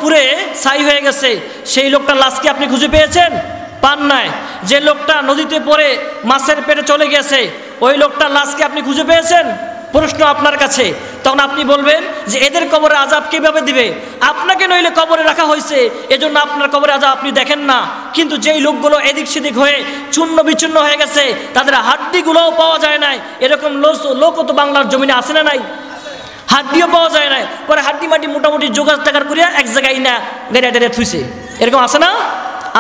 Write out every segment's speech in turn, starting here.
পুড়ে ছাই হয়ে গেছে, সেই লোকটার লাশ কি আপনি খুঁজে পেয়েছেন? পান নাই। যে লোকটা নদীতে পড়ে মাছের পেটে চলে গেছে, ওই লোকটার লাশ কি আপনি খুঁজে পেয়েছেন? প্রশ্ন আপনার কাছে। তখন আপনি বলবেন যে এদের কবরে আযাব কিভাবে দিবে? আপনাকে নইলে কবরে রাখা হয়েছে, এজন্য আপনার কবরে আযাব আপনি দেখেন না। কিন্তু যেই লোকগুলো এদিক সেদিক হয়ে চূর্ণ বিচূর্ণ হয়ে গেছে, তাদের হাড্ডিগুলোও পাওয়া যায় নাই, এরকম লোকও তো বাংলার জমিনে আছে না নাই? হাড্ডিও পাওয়া যায় না, পরে হাড্ডি মাটি মোটামুটি জোগাড় টাকার করিয়া এক জায়গায় না গেড়ে থুইছে, এরকম আছে না?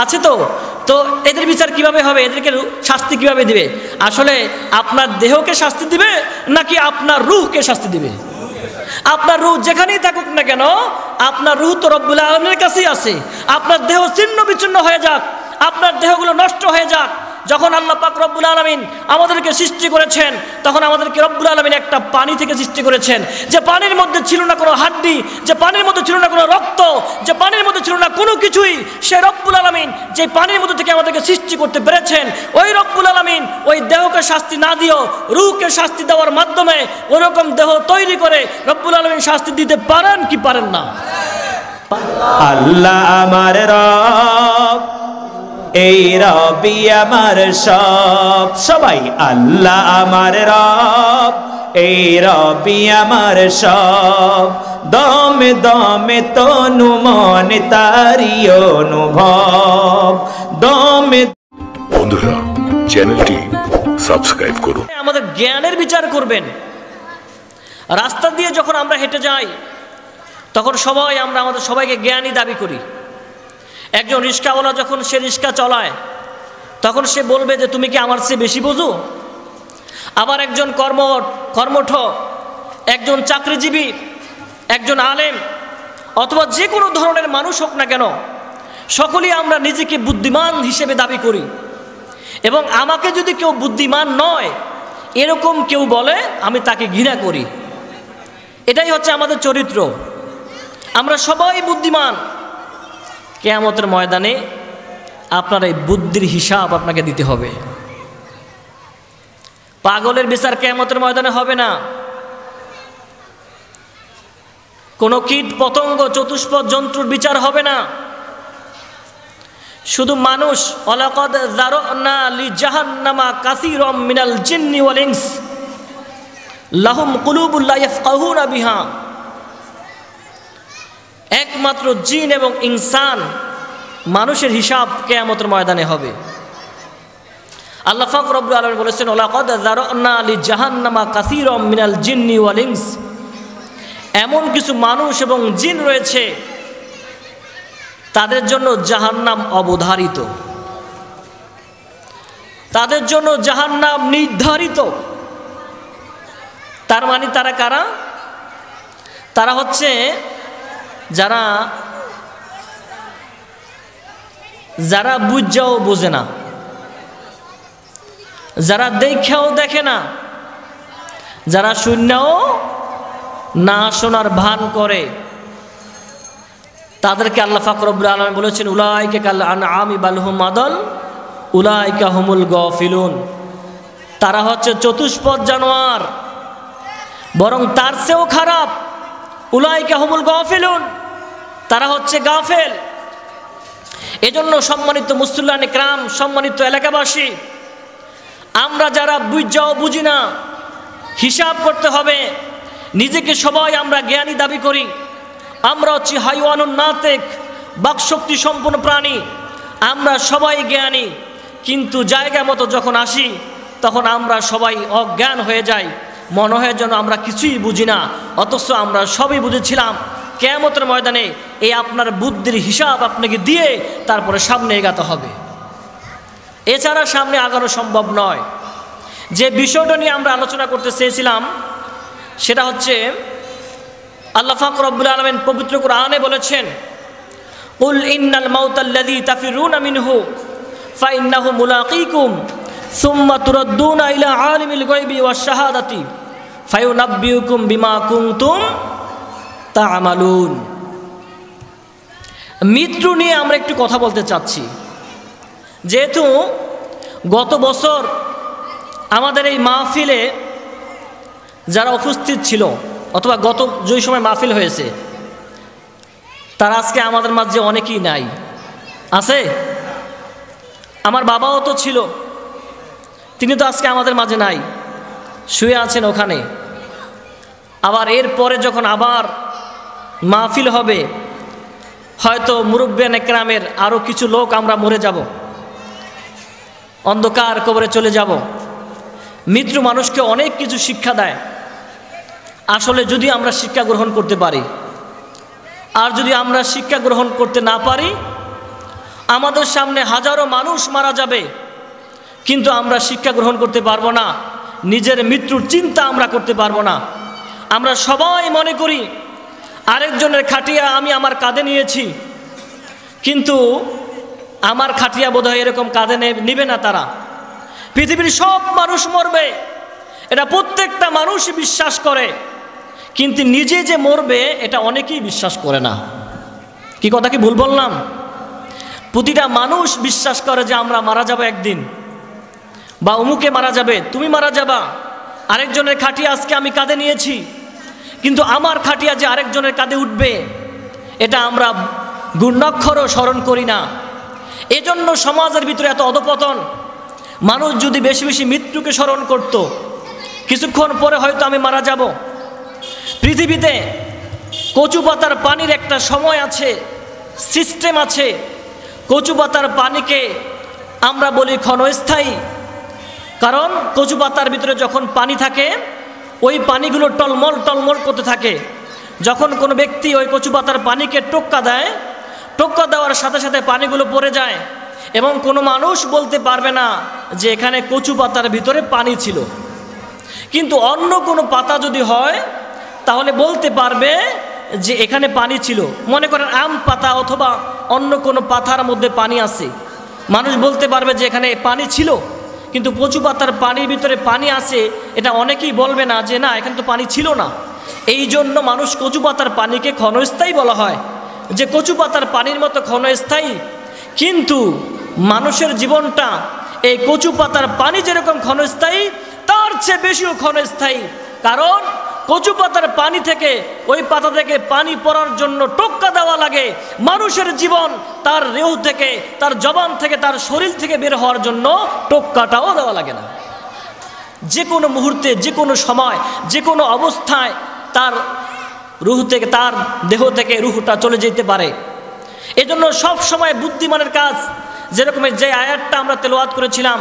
আছে তো। তো এদের বিচার কিভাবে হবে? এদেরকে শাস্তি কিভাবে দিবে? আসলে আপনার দেহকে শাস্তি দিবে নাকি আপনার রূহকে শাস্তি দিবে? আপনার রূহ যেখানেই থাকুক না কেন, আপনার রূহ তো রব্বুল আলামিনের কাছেই আছে। আপনার দেহ ছিন্ন বিচ্ছিন্ন হয়ে যাক, আপনার দেহগুলো নষ্ট হয়ে যাক, যখন আল্লাহ পাক রব্বুল আলামিন আমাদেরকে সৃষ্টি করেছেন, তখন আমাদেরকে রব্বুল আলামিন একটা পানি থেকে সৃষ্টি করেছেন, যে পানির মধ্যে ছিল না কোনো হাড্ডি, যে পানির মধ্যে ছিল না কোনো রক্ত, যে পানির মধ্যে ছিল না কোনো কিছুই। সে রব্বুল আলামিন যে পানির মধ্যে থেকে আমাদেরকে সৃষ্টি করতে পেরেছেন, ওই রব্বুল আলামিন ওই দেহকে শাস্তি না দিও, রূহকে শাস্তি দেওয়ার মাধ্যমে ওরকম দেহ তৈরি করে রব্বুল আলামিন শাস্তি দিতে পারেন কি পারেন না? আল্লাহ আমার রব, এই রবি আমার সব। সবাই আল্লাহ আমার রব, এই রবি আমার সব। দমে দমে তনু মনে তারি অনুভব, দমে। বন্ধুরা, চ্যানেলটি সাবস্ক্রাইব করুন। আমাদের জ্ঞানের বিচার করবেন। রাস্তা দিয়ে যখন আমরা হেঁটে যাই, তখন আমরা আমাদের সবাইকে জ্ঞানী দাবি করি। একজন রিক্সাওয়ালা যখন সে রিক্সা চালায়, তখন সে বলবে যে তুমি কি আমার চেয়ে বেশি বোঝো? আবার একজন কর্মঠ, একজন চাকরিজীবী, একজন আলেম, অথবা যে কোনো ধরনের মানুষ হোক না কেন, সকলেই আমরা নিজেকে বুদ্ধিমান হিসেবে দাবি করি। এবং আমাকে যদি কেউ বুদ্ধিমান নয় এরকম কেউ বলে, আমি তাকে ঘৃণা করি। এটাই হচ্ছে আমাদের চরিত্র। আমরা সবাই বুদ্ধিমান। কিয়ামতের ময়দানে আপনার এই বুদ্ধির হিসাব আপনাকে দিতে হবে। পাগলের বিচার কিয়ামতের ময়দানে হবে না। কোনো কীট পতঙ্গ চতুষ্পদ জন্তুর বিচার হবে না। শুধু মানুষ। ওয়ালাকাদ যারানা লিজাহান্নামা কাসীরাম মিনাল জিন্নি ওয়াল ইনস লাহুম কুলুবুন লা ইয়াফকাহুনা বিহা। একমাত্র জিন এবং ইনসান, মানুষের হিসাব কিয়ামতের ময়দানে হবে। আল্লাহ পাক রব্বুল আলামিন বলেছেন, ওয়ালাকাদ যারানা লিজাহান্নামা কাসীরাম মিনাল জিন্নি ওয়াল ইনস। এমন কিছু মানুষ এবং জিন রয়েছে, তাদের জন্য জাহান্নাম অবধারিত, তাদের জন্য জাহান্নাম নির্ধারিত। তার মানে তারা কারা? তারা হচ্ছে যারা বুঝাও বোঝে না, যারা দেখেও দেখে না, যারা শূন্যও না শোনার ভান করে, তাদেরকে আল্লাহ পাক রব্বুল আলামিন বলেছেন, উলাইকা কাল আনআমি বাল হুম আদাল উলাইকা হুমুল গাফিলুন। তারা হচ্ছে চতুষ্পদ জানোয়ার, বরং তার চেয়েও খারাপ। উলাইকা হুমুল গাফিলুন, তারা হচ্ছে গাফেল। এজন্য সম্মানিত মুসল্লিয়ানে কিরাম, সম্মানিত এলাকাবাসী, আমরা যারা বুঝাও বুঝি না, হিসাব করতে হবে। নিজেকে সবাই আমরা জ্ঞানী দাবি করি। আমরা হচ্ছি হাইওয়ানুন নাতিক, বাকশক্তি সম্পন্ন প্রাণী। আমরা সবাই জ্ঞানী, কিন্তু জায়গা মতো যখন আসি তখন আমরা সবাই অজ্ঞান হয়ে যাই। মনে হয় যেন আমরা কিছুই বুঝি না, অথচ আমরা সবই বুঝেছিলাম। কিয়ামতের ময়দানে এই আপনার বুদ্ধির হিসাব আপনাকে দিয়ে তারপরে সামনে এগাতে হবে। এছাড়া সামনে আগানো সম্ভব নয়। যে বিষয়টা নিয়ে আমরা আলোচনা করতে চেয়েছিলাম সেটা হচ্ছে, আল্লাহ পাক রব্বুল আলামিন পবিত্র কোরআনে বলেছেন, কুল ইন্নাল মাউতাল্লাযী তাফিরুনা মিনহু ফাইন্নাহু মুলাকীকুম সুম্মা তুরাদ্দুনা ইলা আলিমিল গায়বি ওয়াশ শাহাদাতি ফায়ুনাব্বিউকুম বিমা কুনতুম তা'মালুন। মৃত্যু নিয়ে আমরা একটু কথা বলতে চাচ্ছি। যেহেতু গত বছর আমাদের এই মাহফিলে যারা উপস্থিত ছিল, অথবা গত যে সময় মাহফিল হয়েছে, তারা আজকে আমাদের মাঝে অনেকেই নাই। আছে? আমার বাবাও তো ছিল, তিনি তো আজকে আমাদের মাঝে নাই, শুয়ে আছেন ওখানে। আবার এরপরে যখন আবার মাহফিল হবে, হয়তো মুরব্বিয়ান একরামের আরও কিছু লোক আমরা মরে যাব, অন্ধকার কবরে চলে যাব। মৃত্যু মানুষকে অনেক কিছু শিক্ষা দেয় আসলে, যদি আমরা শিক্ষা গ্রহণ করতে পারি। আর যদি আমরা শিক্ষা গ্রহণ করতে না পারি, আমাদের সামনে হাজারো মানুষ মারা যাবে, কিন্তু আমরা শিক্ষা গ্রহণ করতে পারবো না, নিজের মৃত্যুর চিন্তা আমরা করতে পারবো না। আমরা সবাই মনে করি আরেকজনের খাটিয়া আমি আমার কাঁধে নিয়েছি, কিন্তু আমার খাটিয়া বোধহয় এরকম কাঁধে নিবে না তারা। পৃথিবীর সব মানুষ মরবে, এটা প্রত্যেকটা মানুষ বিশ্বাস করে, কিন্তু নিজে যে মরবে এটা অনেকেই বিশ্বাস করে না। কি কথা কি ভুল বললাম? প্রতিটা মানুষ বিশ্বাস করে যে আমরা মারা যাব একদিন, বা অমুকে মারা যাবে, তুমি মারা যাবা, আরেকজনের খাটিয়া আজকে আমি কাঁধে নিয়েছি, কিন্তু আমার খাটিয়া যে আরেকজনের কাঁধে উঠবে এটা আমরা গুণাক্ষরও স্মরণ করি না। এজন্য সমাজের ভিতরে এত অধপতন। মানুষ যদি বেশি বেশি মৃত্যুকে স্মরণ করত, কিছুক্ষণ পরে হয়তো আমি মারা যাব। পৃথিবীতে কচু পাতার পানির একটা সময় আছে, সিস্টেম আছে। কচু পাতার পানিকে আমরা বলি ক্ষণস্থায়ী, কারণ কচু পাতার ভিতরে যখন পানি থাকে ওই পানিগুলো টলমল টলমল করতে থাকে। যখন কোনো ব্যক্তি ওই কচু পাতার পানিকে টোক্কা দেয়, টোক্কা দেওয়ার সাথে সাথে পানিগুলো পড়ে যায়, এবং কোনো মানুষ বলতে পারবে না যে এখানে কচু পাতার ভিতরে পানি ছিল। কিন্তু অন্য কোনো পাতা যদি হয় তাহলে বলতে পারবে যে এখানে পানি ছিল। মনে করেন আম পাতা অথবা অন্য কোনো পাতার মধ্যে পানি আছে, মানুষ বলতে পারবে যে এখানে পানি ছিল। কিন্তু কচু পাতার পানির ভিতরে পানি আছে এটা অনেকেই বলবে না যে না এখানে তো পানি ছিল না। এই জন্য মানুষ কচু পাতার পানিকে ক্ষণস্থায়ী বলা হয়, যে কচু পাতার পানির মতো ক্ষণস্থায়ী। কিন্তু মানুষের জীবনটা এই কচু পাতার পানি যেরকম ক্ষণস্থায়ী, তার চেয়ে বেশিও ক্ষণস্থায়ী। কারণ কচু পাতার পানি থেকে, ওই পাতা থেকে পানি পড়ার জন্য টোক্কা দেওয়া লাগে। মানুষের জীবন তার দেহ থেকে, তার জবান থেকে, তার শরীর থেকে বের হওয়ার জন্য টোক্কাটাও দেওয়া লাগে না। যে কোনো মুহূর্তে, যে কোনো সময়, যে কোনো অবস্থায় তার রুহ থেকে, তার দেহ থেকে রুহটা চলে যেতে পারে। এজন্য সব সময় বুদ্ধিমানের কাজ, যেরকম যে আয়াতটা আমরা তেলাওয়াত করেছিলাম,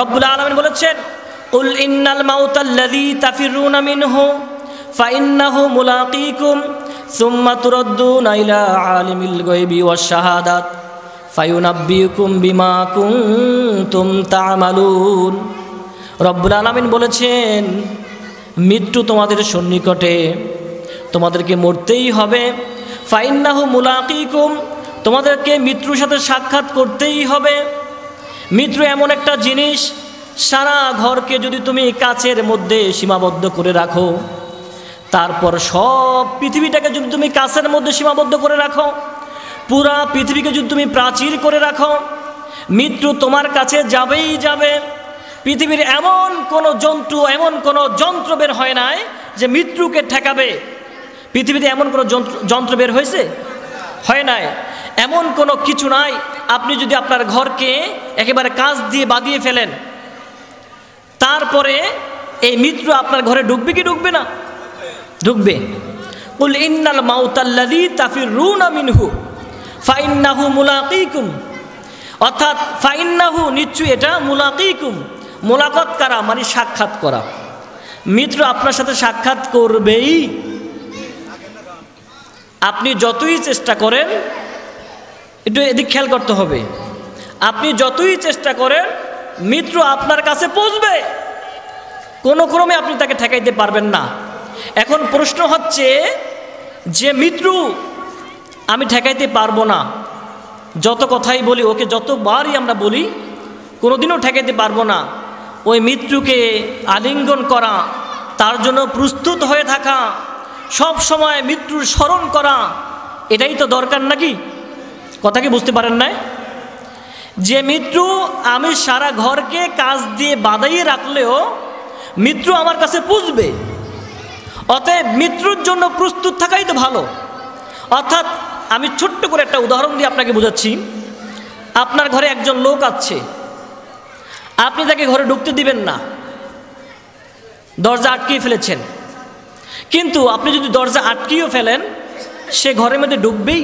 রব্বুল আলামিন বলেছেন কুল ইন্নাল মাউতাল্লাযী তাফিরুনা মিনহু ফাইন্নাহু মুলাকীকুম সুম্মা তুরাদ্দুনা ইলা আলিমিল গায়বি ওয়াশ শাহাদাত ফায়ুনাব্বিউকুম বিমা কুনতুম তা'মালুন। রব্বুল আলামিন বলেছেন মৃত্যু তোমাদের সন্নিকটে, তোমাদেরকে মরতেই হবে। ফাইন্নাহু মুলাকীকুম, তোমাদেরকে মৃত্যুর সাথে সাক্ষাৎ করতেই হবে। মৃত্যু এমন একটা জিনিস, সারা ঘরকে যদি তুমি কাচের মধ্যে সীমাবদ্ধ করে রাখো, তারপর সব পৃথিবীটাকে যদি তুমি কাচের মধ্যে সীমাবদ্ধ করে রাখো, পুরা পৃথিবীকে যদি তুমি প্রাচীর করে রাখো, মৃত্যু তোমার কাছে যাবেই যাবে। পৃথিবীর এমন কোনো জন্তু, এমন কোনো যন্ত্র বের হয় নাই যে মৃত্যুকে ঠেকাবে। পৃথিবীতে এমন কোনো যন্ত্র বের হয়েছে? হয় নাই। এমন কোনো কিছু নাই। আপনি যদি আপনার ঘরকে একেবারে কাঁচ দিয়ে বাঁধিয়ে ফেলেন, তারপরে এই মৃত্যু আপনার ঘরে ঢুকবে কি ঢুকবে না? ঢুকবে। কুল ইন্নাল মাউতাল্লাযী তাফিরুনা মিনহু ফাইন্নাহু মুলাকীকুম, অর্থাৎ ফাইন্নাহু নিশ্চয়ই এটা, মুলাকীকুম মোলাকাত করা মানে সাক্ষাৎ করা। মৃত্যু আপনার সাথে সাক্ষাৎ করবেই। আপনি যতই চেষ্টা করেন, একটু এদিক খেয়াল করতে হবে, আপনি যতই চেষ্টা করেন মৃত্যু আপনার কাছে পৌঁছবে, কোনো ক্রমে আপনি তাকে ঠেকাইতে পারবেন না। এখন প্রশ্ন হচ্ছে যে মৃত্যু আমি ঠেকাইতে পারবো না, যত কথাই বলি, ওকে যতবারই আমরা বলি, কোনোদিনও ঠেকাইতে পারবো না। ওই মৃত্যুকে আলিঙ্গন করা, তার জন্য প্রস্তুত হয়ে থাকা, সব সময় মৃত্যুর স্মরণ করা, এটাই তো দরকার নাকি? কথা কি বুঝতে পারেন না? যে মৃত্যু আমি সারা ঘরকে কাঁচ দিয়ে বাঁধাইয়ে রাখলেও মৃত্যু আমার কাছে পুষবে। অতএব মৃত্যুর জন্য প্রস্তুত থাকাই তো ভালো। অর্থাৎ আমি ছোট্ট করে একটা উদাহরণ দিয়ে আপনাকে বোঝাচ্ছি। আপনার ঘরে একজন লোক আছে, আপনি তাকে ঘরে ঢুকতে দিবেন না, দরজা আটকিয়ে ফেলেছেন। কিন্তু আপনি যদি দরজা আটকিয়েও ফেলেন, সে ঘরের মধ্যে ঢুকবেই,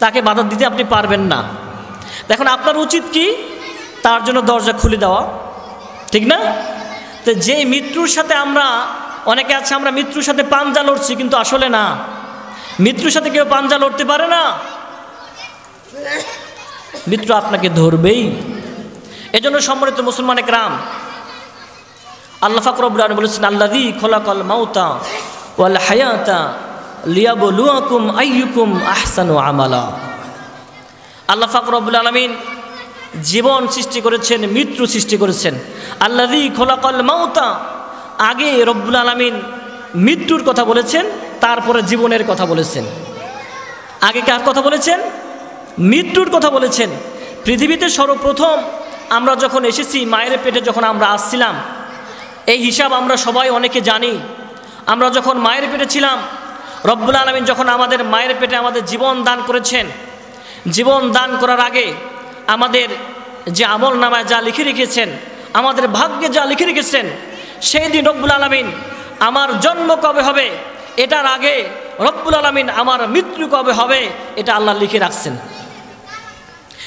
তাকে বাধা দিতে আপনি পারবেন না। দেখুন আপনার উচিত কি? তার জন্য দরজা খুলে দেওয়া, ঠিক না? তো যে মৃত্যুর সাথে আমরা, অনেকে আছে আমরা মৃত্যুর সাথে পাঞ্জা লড়ছি, কিন্তু আসলে না, মৃত্যুর সাথে কেউ পাঞ্জা লড়তে পারে না। মৃত্যু আপনাকে ধরবেই। এজন্য সম্মানিত মুসলমান একরাম, আল্লাহ পাক রব্বুল আলামিন বলেছেন, আল্লাযী খলাকাল মাউতা ওয়াল হায়াতা লিয়াবলুয়াকুম আইয়ুকুম আহসানু আমালা। আল্লাহ পাক রব্বুল আলামিন জীবন সৃষ্টি করেছেন, মৃত্যু সৃষ্টি করেছেন। আল্লাযী খলাকাল মাউতা, আগে রব্বুল আলামিন মৃত্যুর কথা বলেছেন, তারপরে জীবনের কথা বলেছেন। আগে কার কথা বলেছেন? মৃত্যুর কথা বলেছেন। পৃথিবীতে সর্বপ্রথম আমরা যখন এসেছি, মায়ের পেটে যখন আমরা আসছিলাম, এই হিসাব আমরা সবাই অনেকে জানি। আমরা যখন মায়ের পেটে ছিলাম, রব্বুল আলামিন যখন আমাদের মায়ের পেটে আমাদের জীবন দান করেছেন, জীবন দান করার আগে আমাদের যে আমল নামায় যা লিখে রেখেছেন, আমাদের ভাগ্যে যা লিখে রেখেছেন, সেই দিন রব্বুল আলামিন আমার জন্ম কবে হবে এটার আগে রব্বুল আলামিন আমার মৃত্যু কবে হবে এটা আল্লাহ লিখে রাখছেন।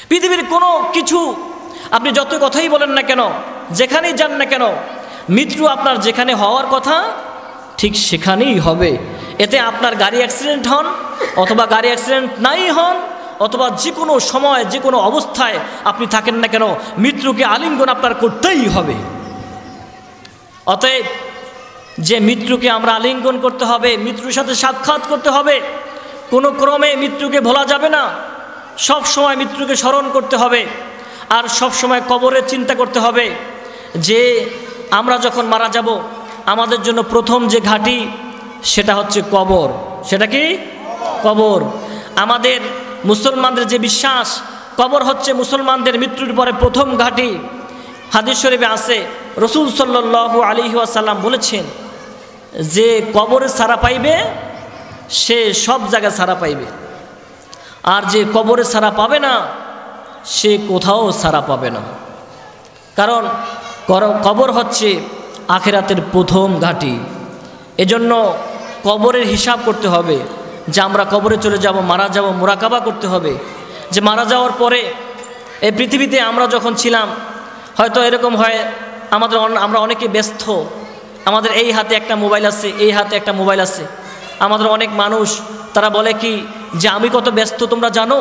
পৃথিবীর কোনো কিছু আপনি যত কথাই বলেন না কেন, যেখানেই যান না কেন, মৃত্যু আপনার যেখানে হওয়ার কথা ঠিক সেখানেই হবে। এতে আপনার গাড়ি অ্যাক্সিডেন্ট হন অথবা গাড়ি অ্যাক্সিডেন্ট নাই হন, অথবা যে কোনো সময় যে কোনো অবস্থায় আপনি থাকেন না কেন, মৃত্যুকে আলিঙ্গন আপনার করতেই হবে। অতএব যে মৃত্যুকে আমরা আলিঙ্গন করতে হবে, মৃত্যুর সাথে সাক্ষাৎ করতে হবে, কোনো ক্রমে মৃত্যুকে ভোলা যাবে না। সব সময় মৃত্যুকে স্মরণ করতে হবে, আর সব সময় কবরের চিন্তা করতে হবে যে আমরা যখন মারা যাব, আমাদের জন্য প্রথম যে ঘাঁটি সেটা হচ্ছে কবর। সেটা কি? কবর। আমাদের মুসলমানদের যে বিশ্বাস, কবর হচ্ছে মুসলমানদের মৃত্যুর পরে প্রথম ঘাঁটি। হাদিস শরীফে আছে, রাসূল সাল্লাল্লাহু আলাইহি ওয়াসাল্লাম বলেছেন যে কবরে ছাড়া পাইবে সে সব জায়গায় ছাড়া পাইবে, আর যে কবরে ছাড়া পাবে না সে কোথাও ছাড়া পাবে না। কারণ কবর হচ্ছে আখিরাতের প্রথম ঘাঁটি। এজন্য কবরের হিসাব করতে হবে যে আমরা কবরে চলে যাব, মারা যাব, মুরাকাবা করতে হবে যে মারা যাওয়ার পরে এই পৃথিবীতে আমরা যখন ছিলাম, হয়তো এরকম হয় আমরা অনেকে ব্যস্ত, আমাদের এই হাতে একটা মোবাইল আছে, এই হাতে একটা মোবাইল আছে। আমাদের অনেক মানুষ তারা বলে কি যে আমি কত ব্যস্ত তোমরা জানো,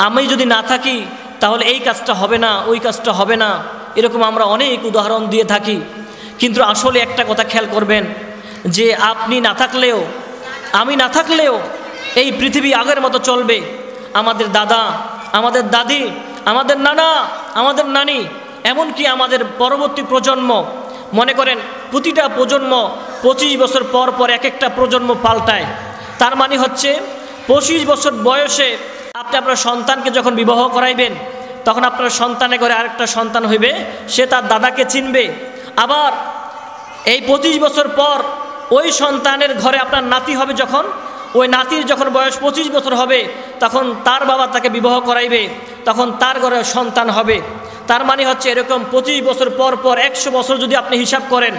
আমি যদি না থাকি তাহলে এই কাজটা হবে না, ওই কাজটা হবে না, এরকম আমরা অনেক উদাহরণ দিয়ে থাকি। কিন্তু আসলে একটা কথা খেয়াল করবেন যে আপনি না থাকলেও, আমি না থাকলেও এই পৃথিবী আগের মতো চলবে। আমাদের দাদা, আমাদের দাদি, আমাদের নানা, আমাদের নানি, এমনকি আমাদের পরবর্তী প্রজন্ম, মনে করেন প্রতিটা প্রজন্ম 25 বছর পর পর এক একটা প্রজন্ম পাল্টায়। তার মানে হচ্ছে 25 বছর বয়সে আপনি আপনার সন্তানকে যখন বিবাহ করাইবেন, তখন আপনার সন্তানের ঘরে আরেকটা সন্তান হইবে, সে তার দাদাকে চিনবে। আবার এই 25 বছর পর ওই সন্তানের ঘরে আপনার নাতি হবে, যখন ওই নাতির যখন বয়স 25 বছর হবে, তখন তার বাবা তাকে বিবাহ করাইবে, তখন তার ঘরে সন্তান হবে। তার মানে হচ্ছে এরকম 25 বছর পর পর 100 বছর যদি আপনি হিসাব করেন,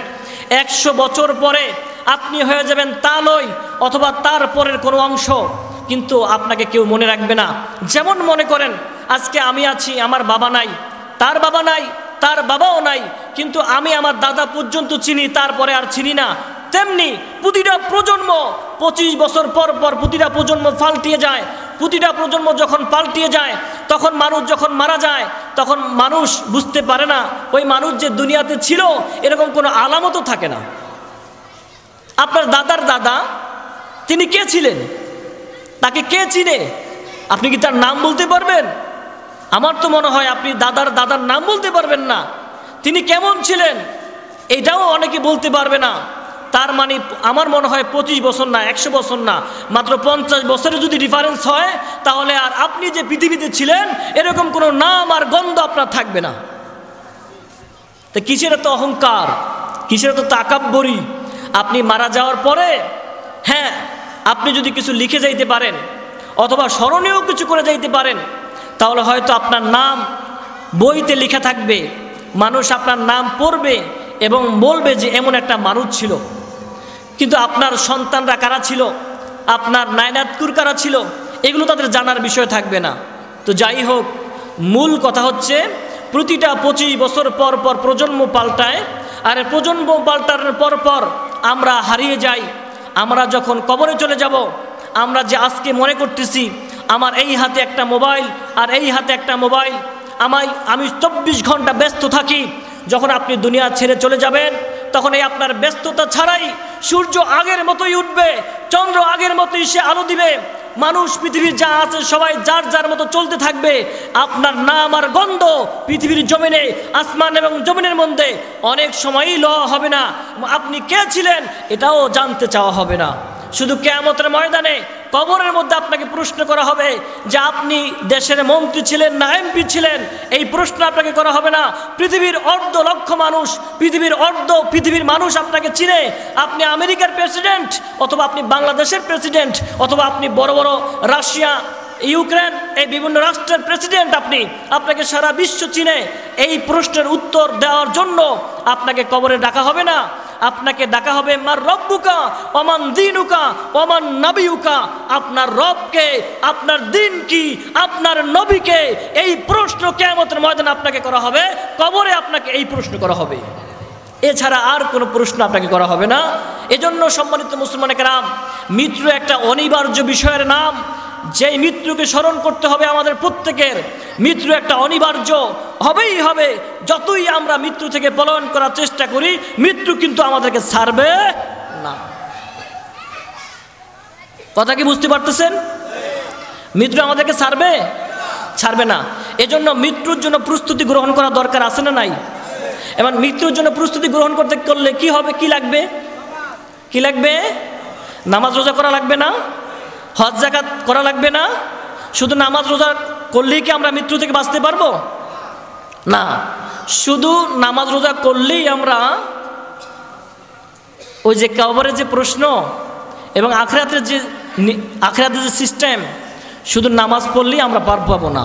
100 বছর পরে আপনি হয়ে যাবেন তালই অথবা তার পরের কোনো অংশ, কিন্তু আপনাকে কেউ মনে রাখবে না। যেমন মনে করেন আজকে আমি আছি, আমার বাবা নাই, তার বাবা নাই, তার বাবাও নাই, কিন্তু আমি আমার দাদা পর্যন্ত চিনি, তারপরে আর চিনি না। তেমনি প্রতিটা প্রজন্ম 25 বছর পর পর প্রতিটা প্রজন্ম পাল্টিয়ে যায়। প্রতিটা প্রজন্ম যখন পাল্টিয়ে যায়, তখন মানুষ যখন মারা যায়, তখন মানুষ বুঝতে পারে না ওই মানুষ যে দুনিয়াতে ছিল এরকম কোনো আলামতও থাকে না। আপনার দাদার দাদা তিনি কে ছিলেন, তাকে কে চিনে? আপনি কি তার নাম বলতে পারবেন? আমার তো মনে হয় আপনি দাদার দাদার নাম বলতে পারবেন না। তিনি কেমন ছিলেন এটাও অনেকে বলতে পারবে না। তার মানে আমার মনে হয় 25 বছর না, 100 বছর না, মাত্র 50 বছরের যদি ডিফারেন্স হয়, তাহলে আর আপনি যে পৃথিবীতে ছিলেন এরকম কোনো নাম আর গন্ধ আপনার থাকবে না। তো কিসের এত অহংকার, কিসের এত তাকাব্বরি? আপনি মারা যাওয়ার পরে, হ্যাঁ, আপনি যদি কিছু লিখে যাইতে পারেন, অথবা স্মরণীয় কিছু করে যাইতে পারেন, তাহলে হয়তো আপনার নাম বইতে লেখা থাকবে, মানুষ আপনার নাম পড়বে এবং বলবে যে এমন একটা মানুষ ছিল। কিন্তু আপনার সন্তানরা কারা ছিল, আপনার নায়নাতকুর কারা ছিল, এগুলো তাদের জানার বিষয় থাকবে না। তো যাই হোক, মূল কথা হচ্ছে প্রতিটা 25 বছর পর পর প্রজন্ম পাল্টায়, আর প্রজন্ম পাল্টানোর পর পর আমরা হারিয়ে যাই। আমরা যখন কবরে চলে যাব, আমরা যে আজকে মনে করতেছি আমার এই হাতে একটা মোবাইল আর এই হাতে একটা মোবাইল, আমি 24 ঘন্টা ব্যস্ত থাকি। যখন আপনি দুনিয়া ছেড়ে চলে যাবেন, তখন এই আপনার ব্যস্ততা ছাড়াই সূর্য আগের মতোই উঠবে, চন্দ্র আগের মতোই সে আলো দিবে, মানুষ পৃথিবীর যা আছে সবাই যার যার মতো চলতে থাকবে। আপনার নাম আর গন্ধ পৃথিবীর জমিনে, আসমান এবং জমিনের মধ্যে অনেক সময়ই লওয়া হবে না। আপনি কে ছিলেন এটাও জানতে চাওয়া হবে না। শুধু কিয়ামতের ময়দানে কবরের মধ্যে আপনাকে প্রশ্ন করা হবে যে আপনি দেশের মন্ত্রী ছিলেন না এমপি ছিলেন, এই প্রশ্ন আপনাকে করা হবে না। পৃথিবীর লক্ষ মানুষ, পৃথিবীর মানুষ আপনাকে চিনে। আপনি আমেরিকার প্রেসিডেন্ট, অথবা আপনি বাংলাদেশের প্রেসিডেন্ট, অথবা আপনি বড় বড় রাশিয়া, ইউক্রেন, এই বিভিন্ন রাষ্ট্রের প্রেসিডেন্ট, আপনাকে সারা বিশ্ব চিনে। এই প্রশ্নের উত্তর দেওয়ার জন্য আপনাকে কবরে ডাকা হবে না, আপনাকে ডাকা হবে মার রব্বুকা ওমান দীনুকা ওমান নবিয়ুকা। আপনার রবকে, আপনার দিন কি, আপনার নবীকে, এই প্রশ্ন কিয়ামতের ময়দানে আপনাকে করা হবে। কবরে আপনাকে এই প্রশ্ন করা হবে, এছাড়া আর কোনো প্রশ্ন আপনাকে করা হবে না। এজন্য সম্মানিত মুসলমান কেরাম, মৃত্যু একটা অনিবার্য বিষয়ের নাম, যেই মৃত্যুকে স্মরণ করতে হবে আমাদের প্রত্যেকের। মৃত্যু একটা অনিবার্য, হবেই হবে। যতই আমরা মৃত্যু থেকে পলায়ন করার চেষ্টা করি, মৃত্যু কিন্তু আমাদেরকে ছাড়বে না। কথা কি বুঝতে পারতেছেন? মৃত্যু আমাদেরকে ছাড়বে না। এজন্য মৃত্যুর জন্য প্রস্তুতি গ্রহণ করা দরকার আছে না নাই? এবার মৃত্যুর জন্য প্রস্তুতি গ্রহণ করলে কি হবে, কি লাগবে? নামাজ রোজা করা লাগবে না, হজ যাকাত করা লাগবে না। শুধু নামাজ রোজা করলেই কি আমরা মৃত্যু থেকে বাঁচতে পারবো? না, শুধু নামাজ রোজা করলেই আমরা ওই যে কবরের যে প্রশ্ন এবং আখিরাতের যে সিস্টেম, শুধু নামাজ পড়লেই আমরা পার পাবো না।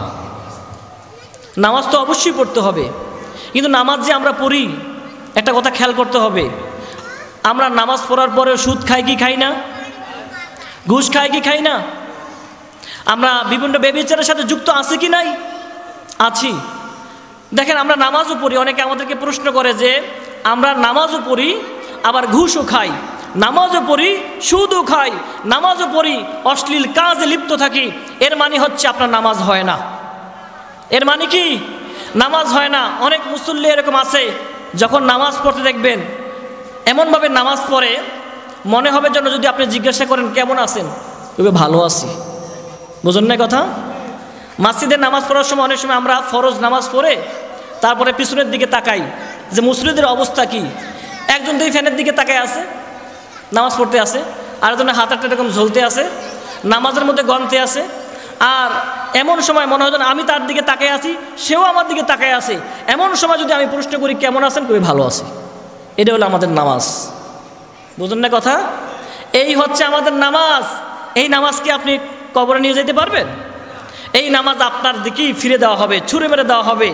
নামাজ তো অবশ্যই পড়তে হবে, কিন্তু নামাজ যে আমরা পড়ি, একটা কথা খেয়াল করতে হবে, আমরা নামাজ পড়ার পরে সুদ খাই কি খাই না, ঘুষ খাই কি খাই না, আমরা বিভিন্ন ব্যভিচারের সাথে যুক্ত আছি কি নাই? আছি। দেখেন, আমরা নামাজও পড়ি, অনেকে আমাদেরকে প্রশ্ন করে যে আমরা নামাজও পড়ি আবার ঘুষও খাই, নামাজও পড়ি সুদও খাই, নামাজও পড়ি অশ্লীল কাজে লিপ্ত থাকি, এর মানে হচ্ছে আপনার নামাজ হয় না। এর মানে কি? নামাজ হয় না। অনেক মুসল্লি এরকম আছে, যখন নামাজ পড়তে দেখবেন এমনভাবে নামাজ পড়ে মনে হবে যেন যদি আপনি জিজ্ঞাসা করেন কেমন আছেন, তবে ভালো আছি। বুঝুন না কথা? মসজিদের নামাজ পড়ার সময় অনেক সময় আমরা ফরজ নামাজ পড়ে তারপরে পিছনের দিকে তাকাই যে মুসল্লিদের অবস্থা কি। একজন দুই ফ্যানের দিকে তাকায় আছে, নামাজ পড়তে আছে, আরেকজনের হাত একটা এরকম ঝলতে আছে, নামাজের মধ্যে গন্তে আছে। আর এমন সময় মনে হয় আমি তার দিকে তাকায় আছি, সেও আমার দিকে তাকায় আছে। এমন সময় যদি আমি প্রশ্ন করি কেমন আছেন, খুবই ভালো আছি। এটা হলো আমাদের নামাজ। বুঝুন না কথা? এই হচ্ছে আমাদের নামাজ। এই নামাজকে আপনি কবরে নিয়ে যেতে পারবেন? এই নামাজ আপনার দিকেই ফিরে দেওয়া হবে, ছুঁড়ে মেরে দেওয়া হবে।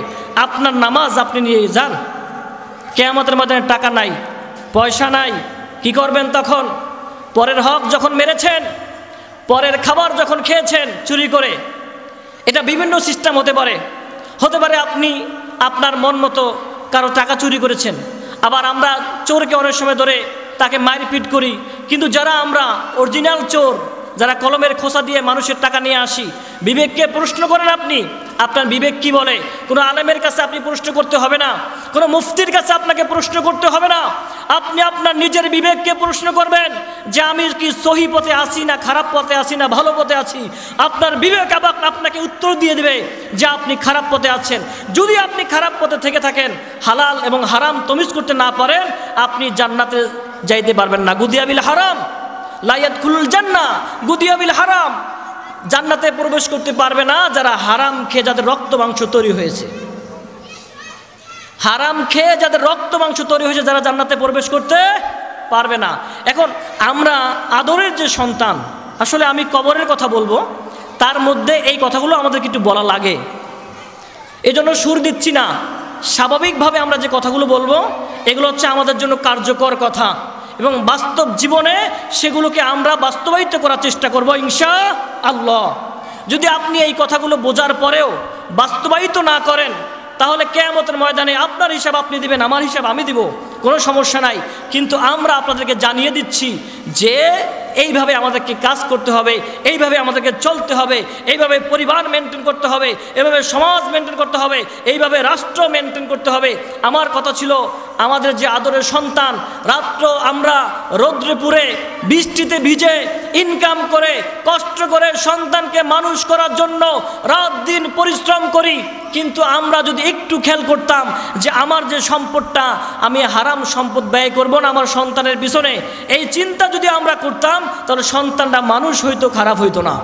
আপনার নামাজ আপনি নিয়ে যান। কিয়ামতের ময়দানে টাকা নাই, পয়সা নাই, কি করবেন তখন? পরের হক যখন মেরেছেন, পরের খাবার যখন খেয়েছেন চুরি করে, এটা বিভিন্ন সিস্টেম হতে পারে। আপনি আপনার মন মতো কারো টাকা চুরি করেছেন, আবার আমরা চোরকে অনেক সময় ধরে তাকে মারপিট করি। কিন্তু যারা আমরা অরিজিনাল চোর, যারা কলমের খোসা দিয়ে মানুষের টাকা নিয়ে আসি, বিবেককে প্রশ্ন করেন আপনি, আপনার বিবেক কি বলে? কোনো আলেমের কাছে আপনি প্রশ্ন করতে হবে না, কোনো মুফতির কাছে আপনাকে প্রশ্ন করতে হবে না। আপনি আপনার নিজের বিবেককে প্রশ্ন করবেন যে আমি কি সহি পথে আছি না খারাপ পথে আছি না ভালো পথে আছি। আপনার বিবেক আবার আপনাকে উত্তর দিয়ে দেবে যে আপনি খারাপ পথে আছেন। যদি আপনি খারাপ পথে থেকে থাকেন, হালাল এবং হারাম তমিজ করতে না পারেন, আপনি জান্নাতে যাইতে পারবেন না। গুদিয়াবিল হারাম লা ইয়াদখুলুল জান্নাহ, গুদিয়াবিল হারাম, জান্নাতে প্রবেশ করতে পারবে না যারা হারাম খেয়ে যাদের রক্ত মাংস তৈরি হয়েছে। হারাম খেয়ে যাদের রক্ত মাংস তৈরি হয়েছে, যারা জান্নাতে প্রবেশ করতে পারবে না। এখন আমরা আদরের যে সন্তান, আসলে আমি কবরের কথা বলবো, তার মধ্যে এই কথাগুলো আমাদেরকে একটু বলা লাগে। এজন্য সুর দিচ্ছি না, স্বাভাবিকভাবে আমরা যে কথাগুলো বলবো এগুলো হচ্ছে আমাদের জন্য কার্যকর কথা, এবং বাস্তব জীবনে সেগুলোকে আমরা বাস্তবায়িত করার চেষ্টা করব ইনশাআল্লাহ। যদি আপনি এই কথাগুলো বোঝার পরেও বাস্তবায়িত না করেন, তাহলে কিয়ামতের ময়দানে আপনার হিসাব আপনি দিবেন, আমার হিসাব আমি দিব, কোনো সমস্যা নাই। কিন্তু আমরা আপনাদেরকে জানিয়ে দিচ্ছি যে এইভাবে আমাদেরকে কাজ করতে হবে, এইভাবে আমাদেরকে চলতে হবে, এইভাবে পরিবার মেনটেন করতে হবে, এইভাবে সমাজ মেনটেন করতে হবে, এইভাবে রাষ্ট্র মেনটেন করতে হবে। আমার কথা ছিল, আমাদের যে আদরের সন্তান, রাত্র আমরা রৌদ্রে পুড়ে বৃষ্টিতে ভিজে ইনকাম করে কষ্ট করে সন্তানকে মানুষ করার জন্য রাত দিন পরিশ্রম করি, কিন্তু আমরা যদি একটু খেয়াল করতাম যে আমার যে সম্পদটা আমি হারাম সম্পদ ব্যয় করব না আমার সন্তানের পিছনে, এই চিন্তা যদি আমরা করতাম, তাহলে সন্তানটা মানুষ হইতো, খারাপ হইতো না।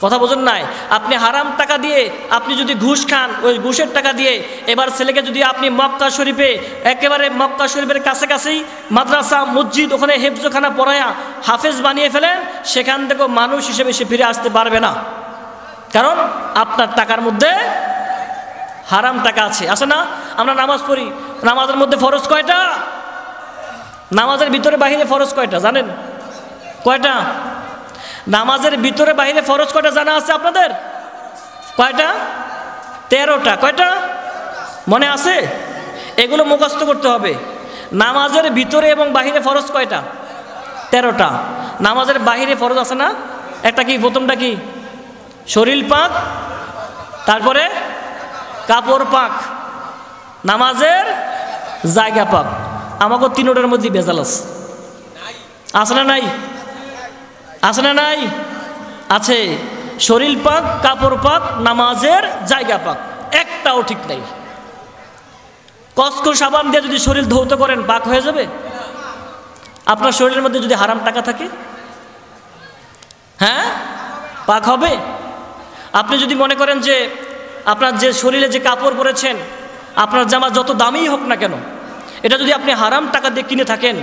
কথা বোঝেন নাই? আপনি হারাম টাকা দিয়ে আপনি যদি ঘুষ খান, ওই ঘুষের টাকা দিয়ে এবার ছেলেকে যদি আপনি মক্কা শরীফে, একেবারে মক্কা শরীফের কাছাকাছি মাদ্রাসা মসজিদ, ওখানে হেফজখানা পড়ায়া হাফেজ বানিয়ে ফেলেন, সেখান থেকেও মানুষ হিসেবে সে ফিরে আসতে পারবে না, কারণ আপনার টাকার মধ্যে হারাম টাকা আছে না? আমরা নামাজ পড়ি, নামাজের মধ্যে ফরজ কয়টা? নামাজের ভিতরে বাহিরে ফরজ কয়টা জানেন? কয়টা? নামাজের ভিতরে বাহিরে ফরজ কয়টা জানা আছে আপনাদের? কয়টা? 13টা। কয়টা মনে আছে? এগুলো মুখস্থ করতে হবে। নামাজের ভিতরে এবং বাহিরে ফরজ কয়টা? 13টা। নামাজের বাহিরে ফরজ আছে না? একটা কি? প্রথমটা কি? শরীর পাক, তারপরে কাপড় পাক, নামাজের জায়গা পাক। আমাকে তিনোটার মধ্যে ভেজাল আছে না নাই? আছে না নাই? আছে। শরীর পাক, কাপড় পাক, নামাজের জায়গা পাক, একটাও ঠিক নাই। কসকো সাবান দিয়ে যদি শরীর ধৌত করেন, পাক হয়ে যাবে? আপনার শরীরের মধ্যে যদি হারাম টাকা থাকে, হ্যাঁ, পাক হবে? আপনি যদি মনে করেন যে আপনার যে শরীরে যে কাপড় পরেছেন, আপনার জামা যত দামি হোক না কেন, এটা যদি আপনি হারাম টাকা দিয়ে কিনে থাকেন,